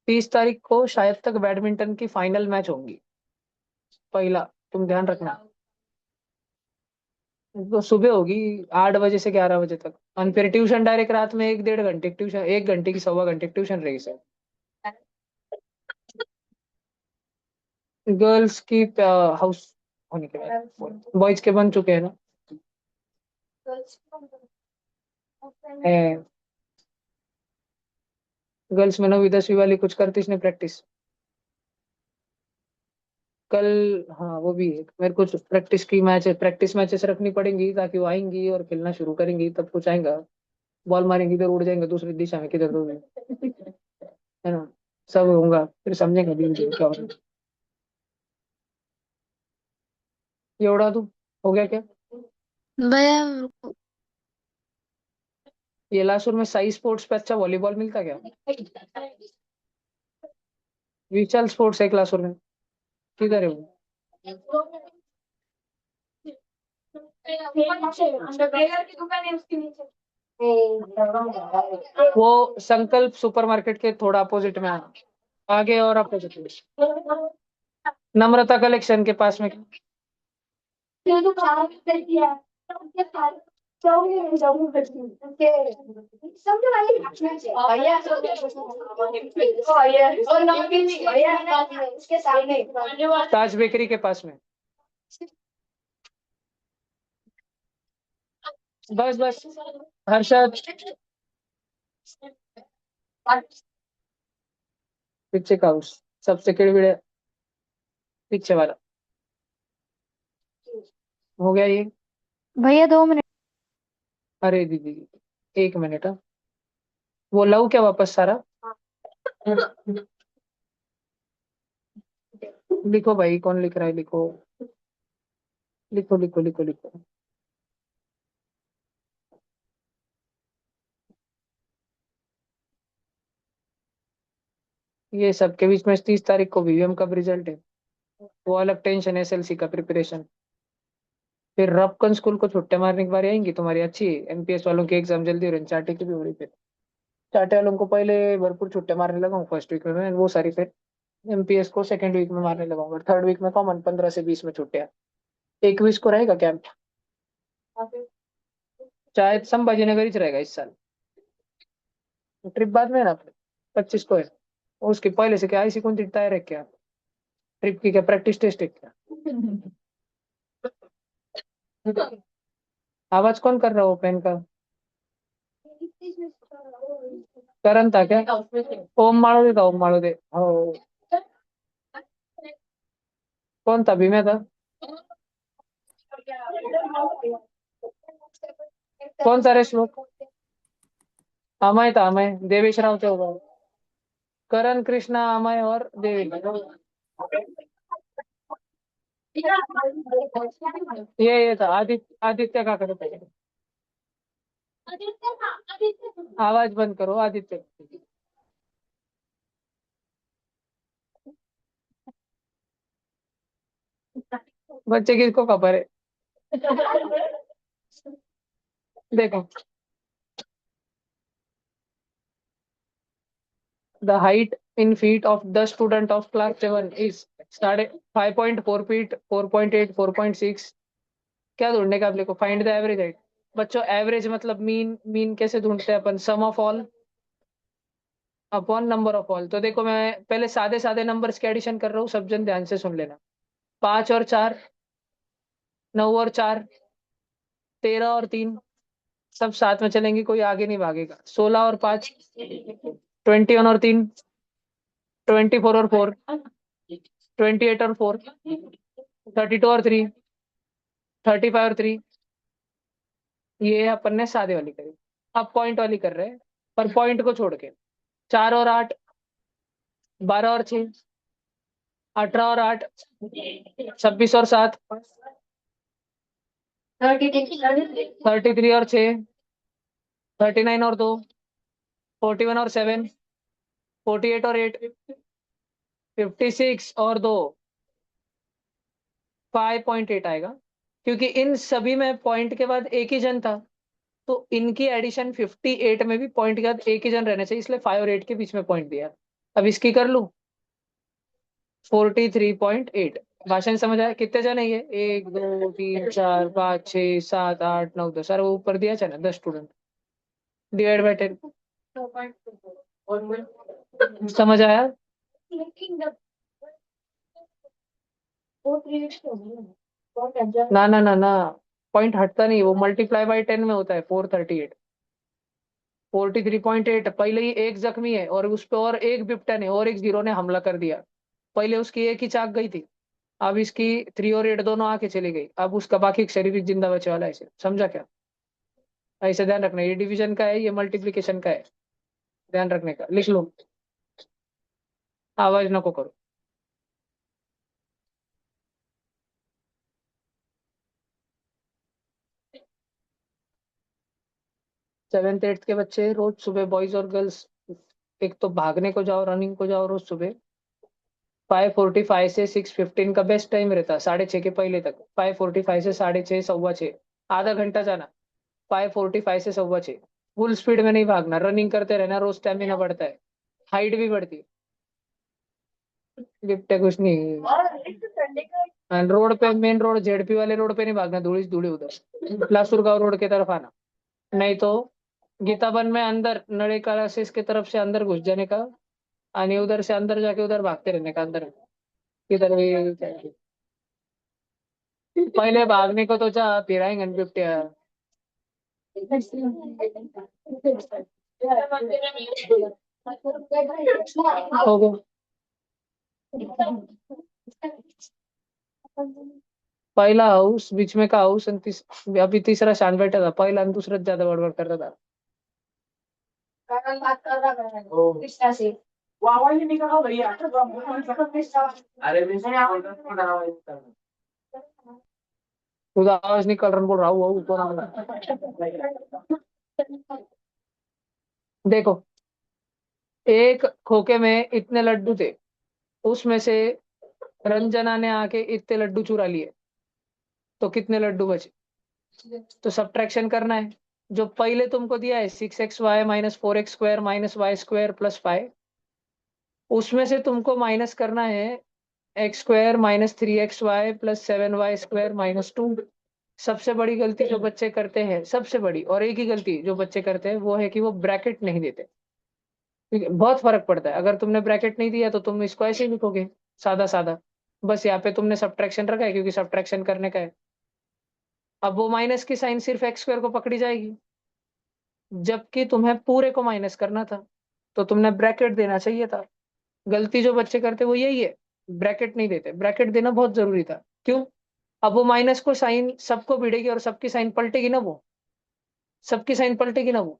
तीस तारीख को शायद तक बैडमिंटन की फाइनल मैच होंगी। पहला, तुम ध्यान रखना। तो सुबह होगी 8 बजे से 11 बजे तक। और फिर ट्यूशन डायरेक्ट रात में 1 1.5 घंटे की ट्यूशन, 1 घंटे की, 1.25 घंटे की ट्यूशन रहेगी सर। गर्ल्स की हाउस होने के बाद बॉयज के बन चुके हैं ना। गर्ल्स में 9वीं 10वीं वाली कुछ करती इसने प्रैक्टिस कल। हाँ वो भी है, मेरे को प्रैक्टिस की मैच है, प्रैक्टिस मैचेस रखनी पड़ेंगी ताकि वो आएंगी और खेलना शुरू करेंगी, तब कुछ आएगा। बॉल मारेंगे इधर उड़ जाएंगे दूसरी दिशा में, किधर दोगे, है ना। सब होगा फिर समझेंगे धीरे धीरे क्या हो रहा है। ये उड़ा दूं, हो गया क्या? भैया ये लासुर में साई स्पोर्ट्स पे अच्छा वॉलीबॉल मिलता क्या? विशाल स्पोर्ट्स है लासुर में, किधर है वो? की दुकान है उसके नीचे। वो संकल्प सुपरमार्केट के थोड़ा अपोजिट में है। आगे और अपोजिट में नम्रता कलेक्शन के पास में। उसके सामने ताज बेकरी के पास में। बस बस। हर्षद, पीछे का हाउस, सबसे किड़विड़े पीछे वाला। हो गया ये? भैया 2 मिनट। अरे दीदी 1 मिनट। हाँ। वो लव क्या वापस सारा? लिखो भाई, कौन लिख रहा है, लिखो लिखो लिखो लिखो लिखो। ये सबके बीच में 30 तारीख को वीवीएम का रिजल्ट है, वो अलग टेंशन है, एसएलसी का प्रिपरेशन। फिर रबकन स्कूल को छुट्टे मारने की बारी आएंगी तुम्हारी, अच्छी एमपीएस वालों की एग्जाम जल्दी हो रही है, चाटे की भी हो रही। फिर चाटे वालों को पहले भरपूर छुट्टे मारने लगा हूँ फर्स्ट वीक में मैं, वो सारी फिर एमपीएस को सेकंड वीक में मारने लगा हूँ, थर्ड वीक में कॉमन 15 से 20 में छुट्टियां। 21 को रहेगा कैंप, शायद संभाजीनगर ही रहेगा इस साल। ट्रिप बाद में है ना, 25 को है। उसके पहले से क्या ऐसी कौन सी तैयार है क्या? ट्रिप की क्या प्रैक्टिस टेस्ट है क्या? आवाज कौन कर रहा हो पेन का? करण था क्या? ओम मारो दे था, ओम मारो दे हो। कौन था, भीमे था? कौन सा रे श्लोक? अमय था, अमय देवेश राव थे होगा। करण, कृष्णा, अमय और देवेश। ये था आदित्य, आदित्य का करता है। आवाज बंद करो आदित्य। बच्चे किसको खबर है? देखो, the height in feet of the student of class 7 is started 5.4 feet, 4.8, 4.6। क्या ढूंढने का आप लिखो, फाइंड द एवरेज हाइट। बच्चों एवरेज मतलब मीन, मीन कैसे ढूंढते हैं अपन? Sum of all upon number of all. तो देखो मैं पहले सादे सादे नंबर्स के एडिशन कर रहा हूँ, सब जन ध्यान से सुन लेना। 5 और 4, 9 और 4, 13 और 3, सब साथ में चलेंगे, कोई आगे नहीं भागेगा। 16 और 5, 21 और 3, 24 और 4, 28 और 4, 32 और 3, 35 और 3। ये अपन ने सादे वाली करी। आप पॉइंट वाली कर रहे हैं, पर पॉइंट को छोड़ के। 4 और 8, 12 और 6, 18 और 8, 26 और 7, 33 और 6, 39 और 2, 41 और 7, 48 और 8, 56 और 2, 5.8 आएगा, क्योंकि इन सभी में पॉइंट के बाद एक ही जन था, तो इनकी एडिशन 58 में भी पॉइंट के बाद एक ही जन रहने चाहिए, इसलिए 5 और 8 के बीच में पॉइंट दिया। अब इसकी कर लूं, 43.8। भाषण समझ आया? कितने जन है ये? 1 2 3 4 5 6 7 8 9 10। सर वो ऊपर दिया था ना, 10 स्टूडेंट, डिवाइड बाय 10। समझ आया? ना ना ना ना, पॉइंट हटता नहीं, वो मल्टीप्लाई बाय 10 में होता है। 438, 43.8। पहले ही एक जख्मी है और उस पर और एक बिप्टन है और एक जीरो ने हमला कर दिया। पहले उसकी एक ही चाक गई थी, अब इसकी 3 और 8 दोनों आके चली गई। अब उसका बाकी शरीर भी जिंदा बचे वाला है। ऐसे समझा क्या? ऐसे ध्यान रखना, ये डिवीजन का है, ये मल्टीप्लीकेशन का है, ध्यान रखने का। लिख लो, आवाज नको करो। 7th 8th के बच्चे रोज सुबह, बॉयज और गर्ल्स, एक तो भागने को जाओ, रनिंग को जाओ रोज सुबह। 5:45 से 6:15 का बेस्ट टाइम रहता है, 6:30 के पहले तक। 5:45 से 6:30, 6:15, आधा घंटा जाना। 5:45 से 6:15, फुल स्पीड में नहीं भागना, रनिंग करते रहना, रोज स्टेमिना बढ़ता है, हाइट भी बढ़ती है। लिफ्ट कुछ नहीं। रोड पे, मेन रोड, जेडपी वाले रोड पे नहीं भागना, धूड़ी धूड़ी उधर लासुरगांव रोड की तरफ आना। नहीं तो गीताबन में अंदर नड़े क्लासेस की तरफ से अंदर घुस जाने का, आणि उधर से अंदर जाके उधर भागते रहने का अंदर। किधर भी पहले भागने को तो जा, फिर आएंगे 50। हो गया। पहला हाउस, बीच में का हाउस, अभी तीसरा शान बैठा था, पहला और दूसरा ज्यादा बड़बड़ कर रहा था। खुदा आवाज निकल रहा, बोल रहा हूँ ऊपर देखो, एक खोखे में इतने लड्डू थे, उसमें से रंजना ने आके इतने लड्डू चुरा लिए, तो कितने लड्डू बचे? तो सब्ट्रैक्शन करना है। जो पहले तुमको दिया है 6xy minus 4x² minus y² plus 5, उसमें से तुमको माइनस करना है x² minus 3xy plus 7y² minus 2। सबसे बड़ी गलती जो बच्चे करते हैं, सबसे बड़ी और एक ही गलती जो बच्चे करते हैं, वो है कि वो ब्रैकेट नहीं देते। ठीक है, बहुत फर्क पड़ता है। अगर तुमने ब्रैकेट नहीं दिया तो तुम इसको ऐसे ही लिखोगे, सादा सादा। बस यहाँ पे तुमने सब्ट्रैक्शन रखा है क्योंकि सब्ट्रैक्शन करने का है। अब वो माइनस की साइन सिर्फ x² को पकड़ी जाएगी, जबकि तुम्हें पूरे को माइनस करना था, तो तुमने ब्रैकेट देना चाहिए था। गलती जो बच्चे करते वो यही है, ब्रैकेट नहीं देते। ब्रैकेट देना बहुत जरूरी था। क्यों? अब वो माइनस को साइन सबको भिड़ेगी और सबकी साइन पलटेगी ना, वो सबकी साइन पलटेगी ना वो।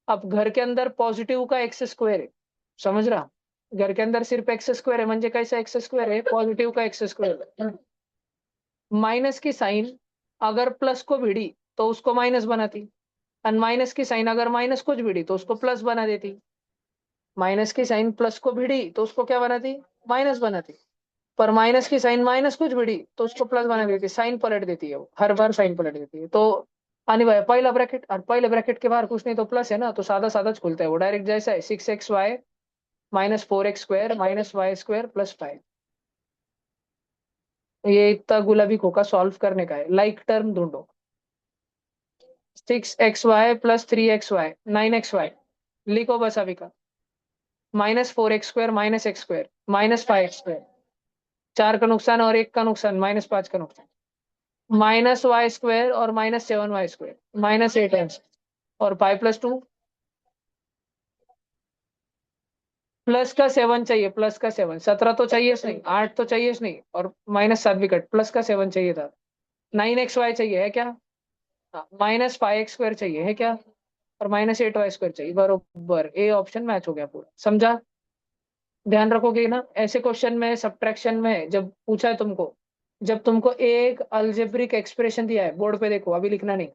अब घर के अंदर पॉजिटिव का x² है, समझ रहा? घर के अंदर सिर्फ x² है, म्हणजे कैसा x² है? पॉजिटिव का x²। माइनस की साइन अगर प्लस को भिड़ी तो उसको माइनस बनाती, और माइनस की साइन अगर माइनस को भिड़ी तो उसको प्लस बना देती। माइनस की साइन प्लस को भिड़ी तो उसको क्या बनाती? माइनस बनाती। पर माइनस की साइन माइनस कुछ भिड़ी तो उसको प्लस बना देती, साइन पलट देती है वो, हर बार साइन पलट देती है। तो आने भाई पहला ब्रैकेट, और पहले ब्रैकेट के बाहर कुछ नहीं तो प्लस है ना, तो सादा सादा खुलता है वो, डायरेक्ट जैसा है 6xy minus 4x² minus y² plus 5। ये इतना गुलाबी खोखा सॉल्व करने का है। लाइक टर्म ढूंढो। 6xy प्लस 3xy 9xy, लिखो बस अभी का। Minus 4x² minus x² minus 5x², 4 का नुकसान और 1 का नुकसान, -5 का नुकसान, माइनस y² और -7y² -8 और 5 + 2 प्लस का 7 चाहिए, प्लस का 7। 17 तो चाहिए नहीं, 8 तो चाहिए नहीं, और -7 भी कट, प्लस का 7 चाहिए था। 9xy चाहिए है क्या? -5x² चाहिए है क्या? और -8y² चाहिए, बरोबर ए ऑप्शन मैच हो गया पूरा, समझा? ध्यान रखोगे ना ऐसे क्वेश्चन में, सब्ट्रैक्शन में जब पूछा है तुमको, जब तुमको एक अलजेब्रिक एक्सप्रेशन दिया है, बोर्ड पे देखो, अभी लिखना नहीं,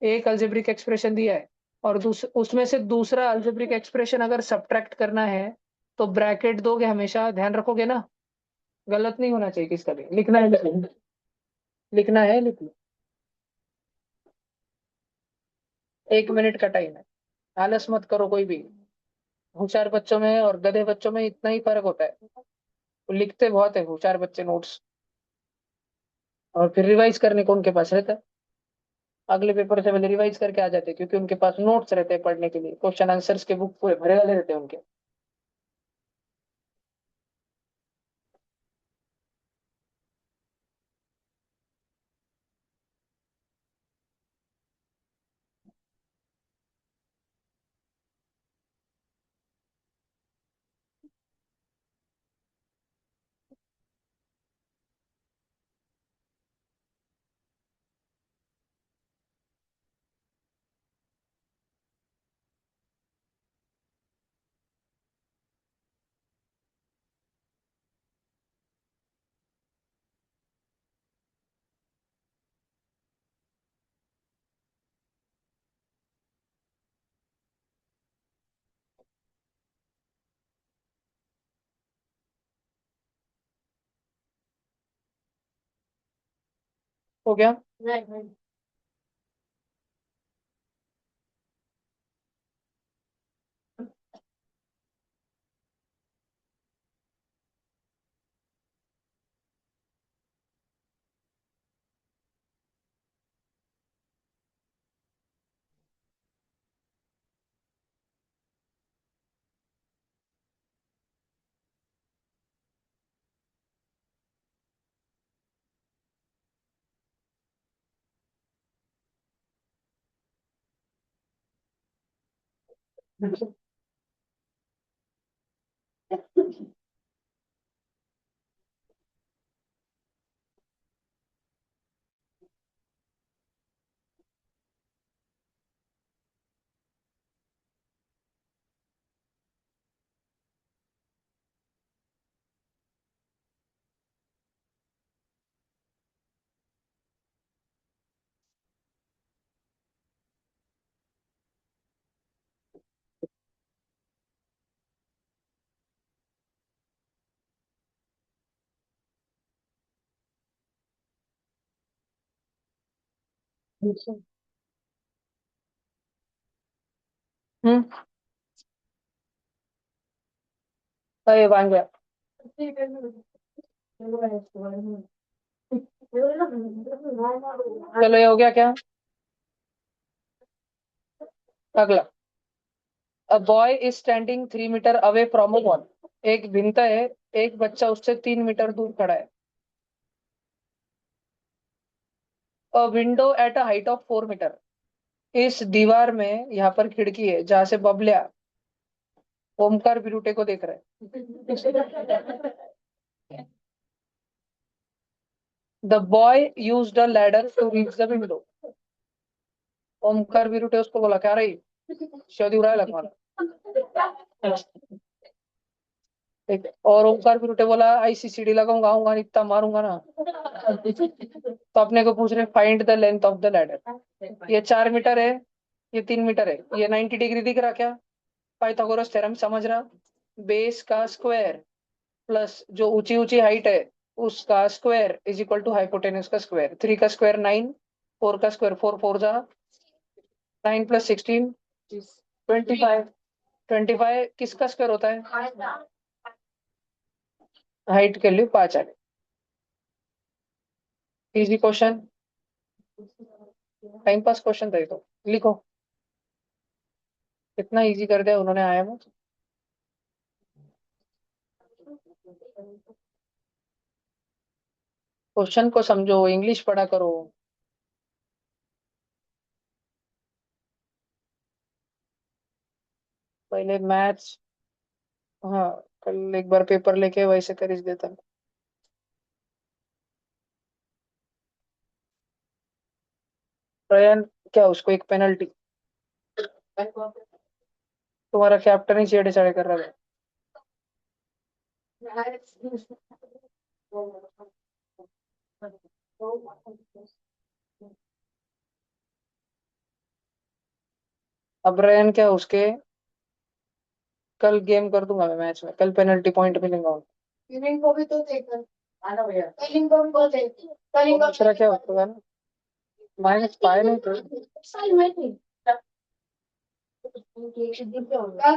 एक अलजेब्रिक एक्सप्रेशन दिया है और उसमें से दूसरा अलजेब्रिक एक्सप्रेशन अगर सब्ट्रैक्ट करना है तो ब्रैकेट दोगे हमेशा, ध्यान रखोगे ना? गलत नहीं होना चाहिए किसका भी, लिखना है लिख लो, लिखना है लिख लो। 1 मिनट का टाइम है, आलस मत करो कोई भी। होशियार बच्चों में और गधे बच्चों में इतना ही फर्क होता है, वो लिखते बहुत है होशियार बच्चे नोट्स, और फिर रिवाइज करने को उनके पास रहता है, अगले पेपर से पहले रिवाइज करके आ जाते हैं, क्योंकि उनके पास नोट्स रहते हैं पढ़ने के लिए, क्वेश्चन आंसर्स के बुक पूरे भरे वाले रहते हैं उनके। हो गया? हम्म। अरे वांग गया। चलो ये हो गया क्या? अगला, a boy is standing 3 metre away from a wall. एक भिंत है, एक बच्चा उससे 3 मीटर दूर खड़ा है। A window at a height of 4 metre. इस दीवार में, यहाँ पर खिड़की है जहां से बबलिया ओमकार बिरुटे को देख रहे हैं। The boy used a ladder to reach the window. Omkar Birute उसको बोला, क्या रही शादी उड़ा लगवाना, ठीक है? और ओमकार बिरुटे बोला, ICCD लगाऊंगा, आऊंगा इतना मारूंगा ना। तो अपने को पूछ रहे, find the length of the ladder. ये 4 मीटर है, ये 3 मीटर है, ये 90 डिग्री दिख रहा क्या? पाइथागोरस थ्योरम समझ रहा? बेस का स्क्वायर प्लस जो ऊंची ऊंची हाइट है उसका square is equal to hypotenuse का स्क्वायर। 3 का स्क्वायर 9, 4 का स्क्वायर 4, 4 जा 9 + 16 25। 25 किसका स्क्वायर होता है? हाइट के लिए 5 आ गए। Easy question, time pass question था ये तो। लिखो, कितना इजी कर दिया उन्होंने आया में। क्वेश्चन को समझो, इंग्लिश पढ़ा करो। पहले मैथ्स, हाँ, कल एक बार पेपर लेके वैसे कर देता। प्रयान, क्या उसको एक पेनल्टी? तुम्हारा कैप्टन ही छेड़छाड़ कर रहा है। अब रेन क्या उसके कल गेम कर दूंगा मैं मैच में, कल पेनल्टी पॉइंट मिलेगा उनको। कलिंग को भी तो देखना आना भैया, कलिंग को भी बोल दे, कलिंग को दूसरा क्या होता है ना, माइनस पाए नहीं तो साल में नहीं कल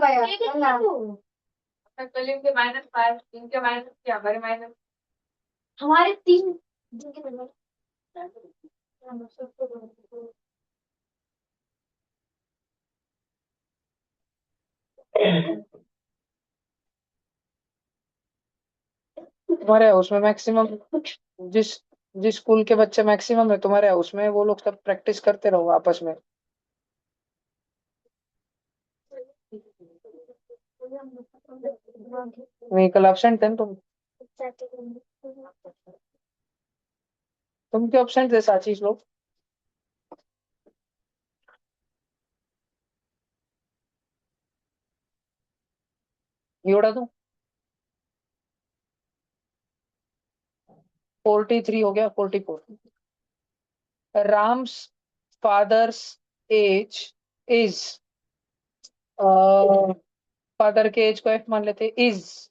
भैया कल ना कलिंग के -5 इनके माइनस क्या हमारे माइनस। हमारे 3 दिन के नंबर तुम्हारे हाउस में मैक्सिमम जिस जिस स्कूल के बच्चे मैक्सिमम है तुम्हारे हाउस में, वो लोग सब प्रैक्टिस करते रहो आपस में। वही कल एब्सेंट थे ना तुम क्यों एब्सेंट थे साचीज लोग। योड़ा तू 43 हो गया 44। Ram's father's age is, father के एज को एफ मान लेते, इज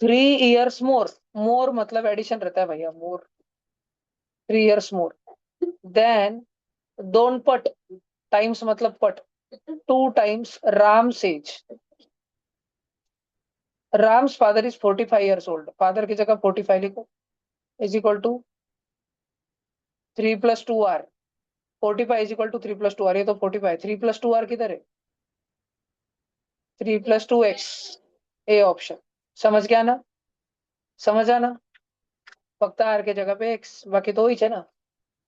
3 years मोर। मोर मतलब एडिशन रहता है भैया, more 3 years more then don't put, times मतलब put 2 times Ram's age. Ram's father is 45 years old, father की जगह 45 लिखो, is equal to 3 + 2 r। 45 is equal to 3 + 2 r, ये तो 45, 3 + 2 r किधर है, 3 + 2 x, ए ऑप्शन। समझ गया ना, समझ आना। फक्त आर के जगह पे एक्स, बाकी तो ही है ना,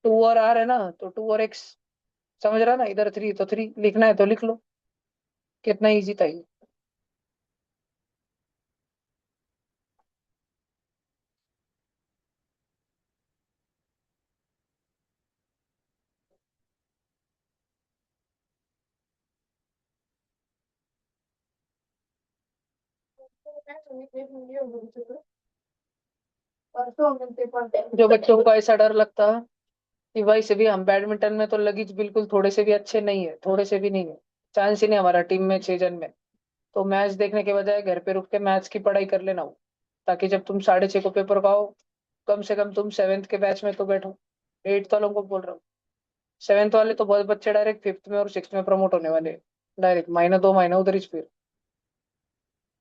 2 और r है ना, तो 2 और x। समझ रहा ना, इधर 3 तो 3 लिखना है तो लिख लो, कितना इजी था ये। परसों मिलते पेपर जो बच्चों को ऐसा डर लगता कि भाई से भी हम बैडमिंटन में तो लगीज बिल्कुल थोड़े से भी अच्छे नहीं है, थोड़े से भी नहीं है, चांस ही नहीं हमारा टीम में 6 जन में, तो मैच देखने के बजाय घर पे रुक के मैथ्स की पढ़ाई कर लेना हो, ताकि जब तुम 6:30 को पेपर का हो, कम से कम तुम 7th के बैच में तो बैठो। 8th वालों को बोल रहा हूँ, 7th वाले तो बहुत बच्चे डायरेक्ट 5th में और 6th में प्रमोट होने वाले हैं। डायरेक्ट महीना 2 महीना उधर ही, फिर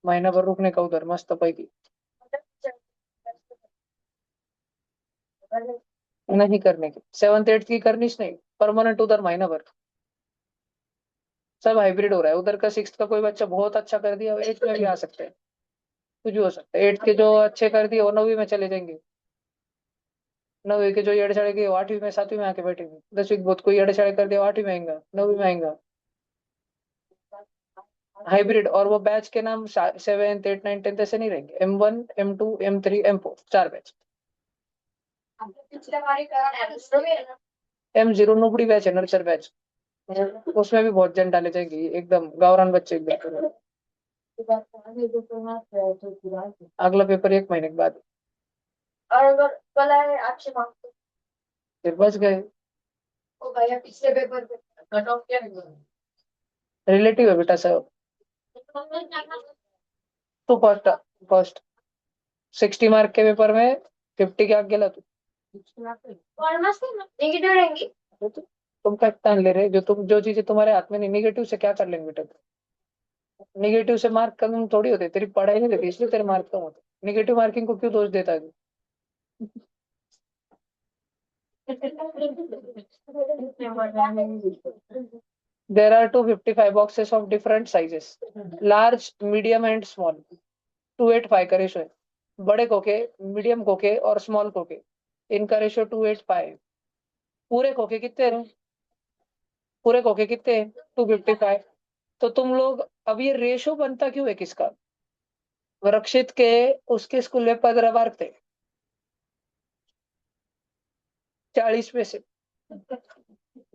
महीना भर रुकने का उधर मस्त पैकी। नहीं करने की 7th 8th की करनी नहीं, परमानेंट उधर महीना भर। सब हाइब्रिड हो रहा है, उधर का 6th का कोई बच्चा बहुत अच्छा कर दिया 8th में भी आ सकते हैं, कुछ भी हो सकता है। 8th के जो अच्छे कर दिए वो 9वीं में चले जाएंगे, 9वीं के जो येड़े छड़े गए वो 8वीं में 7वीं में आके बैठेंगे, 10वीं के बहुत कोई येड़े छड़े कर दिया वो 8वीं में आएगा, 9वीं में आएगा। हाइब्रिड, और वो बैच के नाम 7th 8th 9th 10th ऐसे नहीं रहेंगे, M1 M2 M3 M4 4 batch. पिछले बार ही करा M0 नुबड़ी बैच है, नर्सर बैच, उसमें भी बहुत जन डाले जाएंगे, एकदम गावरान बच्चे एकदम। अगला पेपर 1 महीने के बाद, और अगर कल आए अच्छे मार्क्स फिर बच गए। तो भैया पिछले पेपर पे कट ऑफ क्या निकला रिलेटिव है बेटा सब। तो फर्स्ट फर्स्ट 60 मार्क के पेपर में 50 के आगे गेला तू। ऑलमोस्ट नेगेटिव रहेंगी। तुम क्या तान ले रहे, जो तुम जो चीजें तुम्हारे हाथ में नहीं, निगेटिव से क्या कर लेंगे बेटा। निगेटिव से मार्क कम थोड़ी होते, तेरी पढ़ाई नहीं देती इसलिए तेरे मार्क कम होते। निगेटिव मार्किंग को क्यों दोष देता है तू? There are 255 boxes of different sizes, large, medium and small. 2:8 का रेशो है, बड़े खोखे, मीडियम खोखे और स्मॉल खोखे, इनका रेशो 2:8 है। पूरे खोखे कितने हैं, पूरे खोखे कितने हैं 255। तो तुम लोग, अब ये रेशो बनता क्यों है किसका, रक्षित के, उसके स्कूल में 15 मार्क थे 40 में से,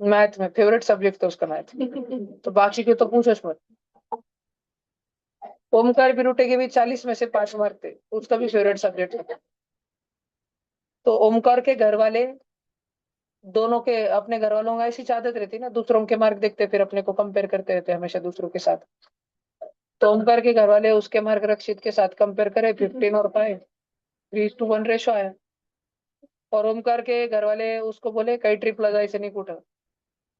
मैथ में फेवरेट सब्जेक्ट था उसका मैथ। तो बाकी के तो पूछो मत। ओमकार बिरुटे के भी 40 में से 5 मार्क थे, उसका भी फेवरेट सब्जेक्ट था। तो ओमकार के घर वाले दोनों के, अपने घर वालों का ऐसी आदत रहती ना, दूसरों के मार्क देखते फिर अपने को कंपेयर करते रहते हमेशा दूसरों के साथ। तो ओमकार के घर वाले उसके मार्क रक्षित के साथ कंपेयर करे, 15 और 5, 3:1 रेशो आया। और ओमकार के घर वाले उसको बोले काही ट्रिपला जायचं नाही कुठं,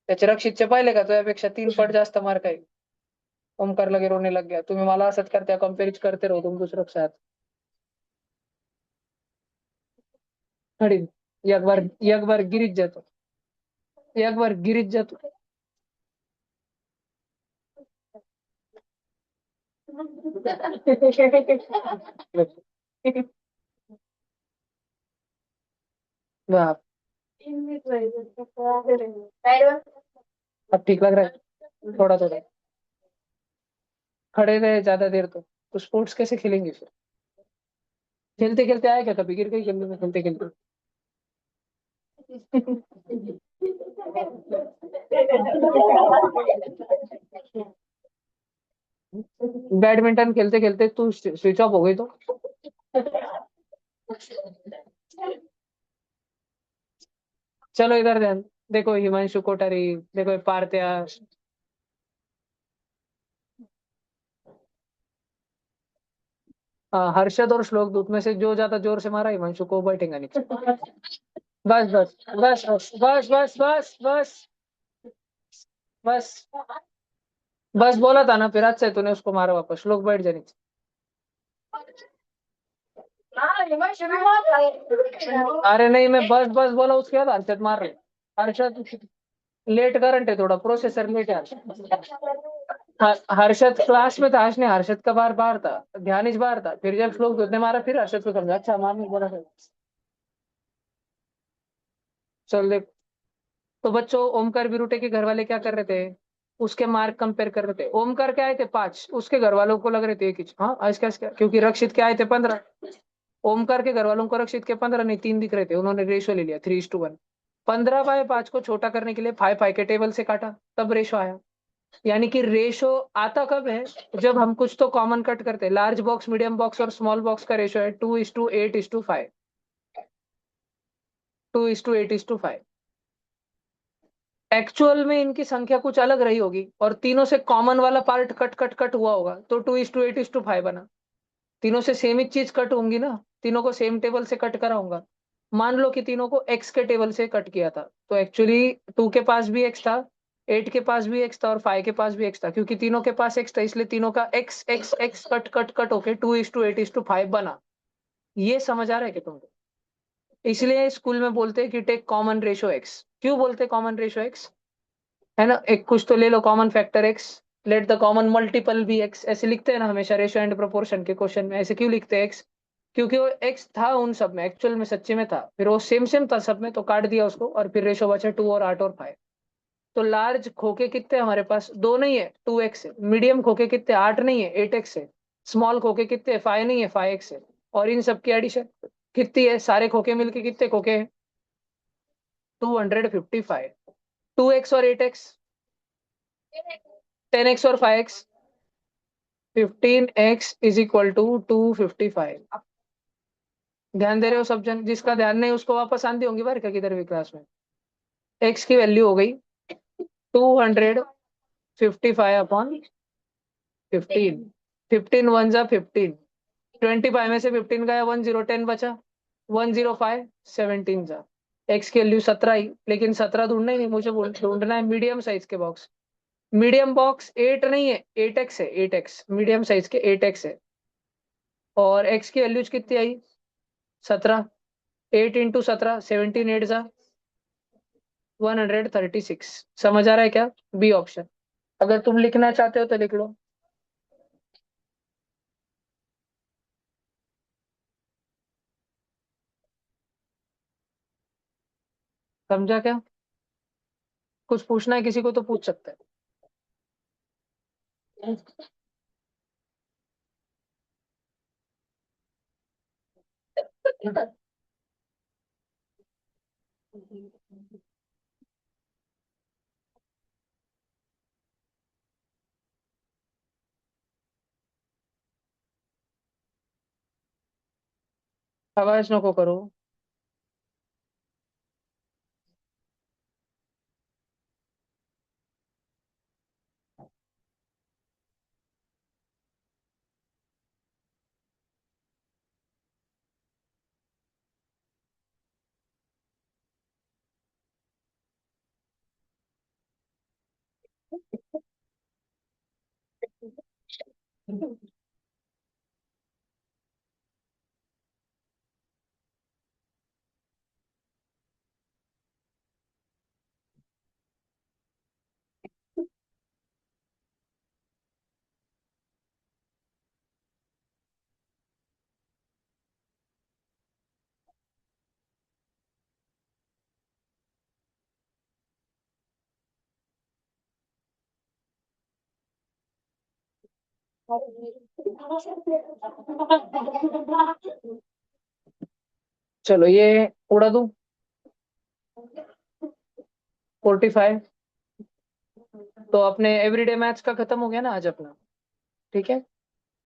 त्याचे रक्षितचे पाहिले का तुझ्यापेक्षा 3 पट जास्त मार्क आहे। ओमकार लगे रोने लग गया, तुम्ही मला असंच करते, कंपेअर करते रहो तुम दूसरों के साथ। खड़ी एक बार गिरीच जातो, एक बार गिरीच जातो। वाह, अब ठीक लग रहा है थोड़ा थोड़ा। खड़े रहे ज्यादा देर तो स्पोर्ट्स कैसे खेलेंगे फिर? खेलते खेलते आए क्या कभी? गिर गई खेलने में खेलते खेलते? बैडमिंटन खेलते खेलते तू स्विच ऑफ हो गई तो? चलो इधर ध्यान, देखो हिमांशु कोठारी, देखो ये पार्थ्या। हाँ, हर्षद और श्लोक दूत में से जो ज्यादा जोर से मारा हिमांशु को बैठेगा नीचे। बस बस बस बस बस बस बस बस बस बस बोला था ना, फिर आज से तूने उसको मारा वापस। श्लोक बैठ जा नीचे। अरे नहीं, मैं बस बस बोला उसके बाद हर्षद मार रहे। हर्षद लेट करंट है थोड़ा, प्रोसेसर लेट है हर्षद क्लास में था, आज नहीं, हर्षद का बार बाहर था, ध्यान इस बाहर था, फिर जब श्लोक ने मारा फिर हर्षद को समझा, अच्छा मारने बोला था। चल देख। तो बच्चों, ओमकार बिरुटे के घर वाले क्या कर रहे थे? उसके मार्क कंपेयर कर रहे थे। ओमकार के आए थे 5, उसके घर वालों को लग रहे थे 1 ही। हाँ, आज क्या क्योंकि रक्षित के आए थे 15। ओमकार के घर वालों को रक्षित के 15 नहीं 3 दिख रहे थे, उन्होंने रेशो ले लिया 3:1। 15/5 को छोटा करने के लिए 5 के टेबल से काटा, तब रेशो आया। यानी कि रेशो आता कब है? जब हम कुछ तो कॉमन कट करते हैं। लार्ज बॉक्स, मीडियम बॉक्स और स्मॉल बॉक्स का रेशो है 2:8:5। 2:8:5। एक्चुअल में इनकी संख्या कुछ अलग रही होगी और तीनों से कॉमन वाला पार्ट कट कट कट हुआ होगा, तो 2:8:5 बना। तीनों से सेम ही चीज कट होंगी ना, तीनों को सेम टेबल से कट करा होगा। मान लो कि तीनों को एक्स के टेबल से कट किया था, तो एक्चुअली 2 के पास भी एक्स था, 8 के पास भी एक्स था और 5 के पास भी एक्स था। क्योंकि तीनों के पास एक्स था, इसलिए तीनों का x x x cut cut cut होके 2:8:5 बना। ये समझ आ रहा है कि तुमको? इसलिए स्कूल में बोलते हैं कि टेक कॉमन रेशो एक्स। क्यों बोलते कॉमन रेशो एक्स? है ना, एक कुछ तो ले लो common factor x, let the common multiple भी एक्स, ऐसे लिखते हैं ना हमेशा रेशो एंड प्रोपोर्शन के क्वेश्चन में। ऐसे क्यों लिखते हैं एक्स? क्योंकि वो एक्स था उन सब में, एक्चुअल में सच्चे में था, फिर वो सेम सेम था सब में, तो काट दिया उसको और फिर रेशो बचा 2 और 8 और 5। तो लार्ज खोके कितने हमारे पास? 2 नहीं है, 2x है। मीडियम खोके कितने? 8 नहीं है, 8x है। स्मॉल खोके कितने? 5 नहीं है, 5x है। और इन सब की एडिशन कितनी है? सारे खोके मिलके कितने खोके हैं? 255। 2x और 8x, 10x और 5x, 15x = 255। ध्यान दे रहे हो सब जन? जिसका ध्यान नहीं उसको वापस आंधी होंगी बार क्या किधर भी क्लास में। एक्स की वैल्यू हो गई 255/15। 15 1 जा 15, 25 में से 15 गया, 10 बचा, 105 17 जा। एक्स की वैल्यू 17 ही, लेकिन 17 ढूंढना ही नहीं मुझे, ढूंढना है मीडियम साइज के बॉक्स। मीडियम बॉक्स 8 नहीं है, 8x है, 8x मीडियम साइज के 8x है। और एक्स की वैल्यूज कितनी आई? 17। 8 × 17, 17 8 जा 136। समझ आ रहा है क्या? B option. अगर तुम लिखना चाहते हो तो लिख लो। समझा क्या? कुछ पूछना है किसी को तो पूछ सकते हैं। आवाज नको करू. चलो ये उड़ा दूं. 45. तो अपने एवरीडे मैथ्स का खत्म हो गया ना आज अपना. ठीक है.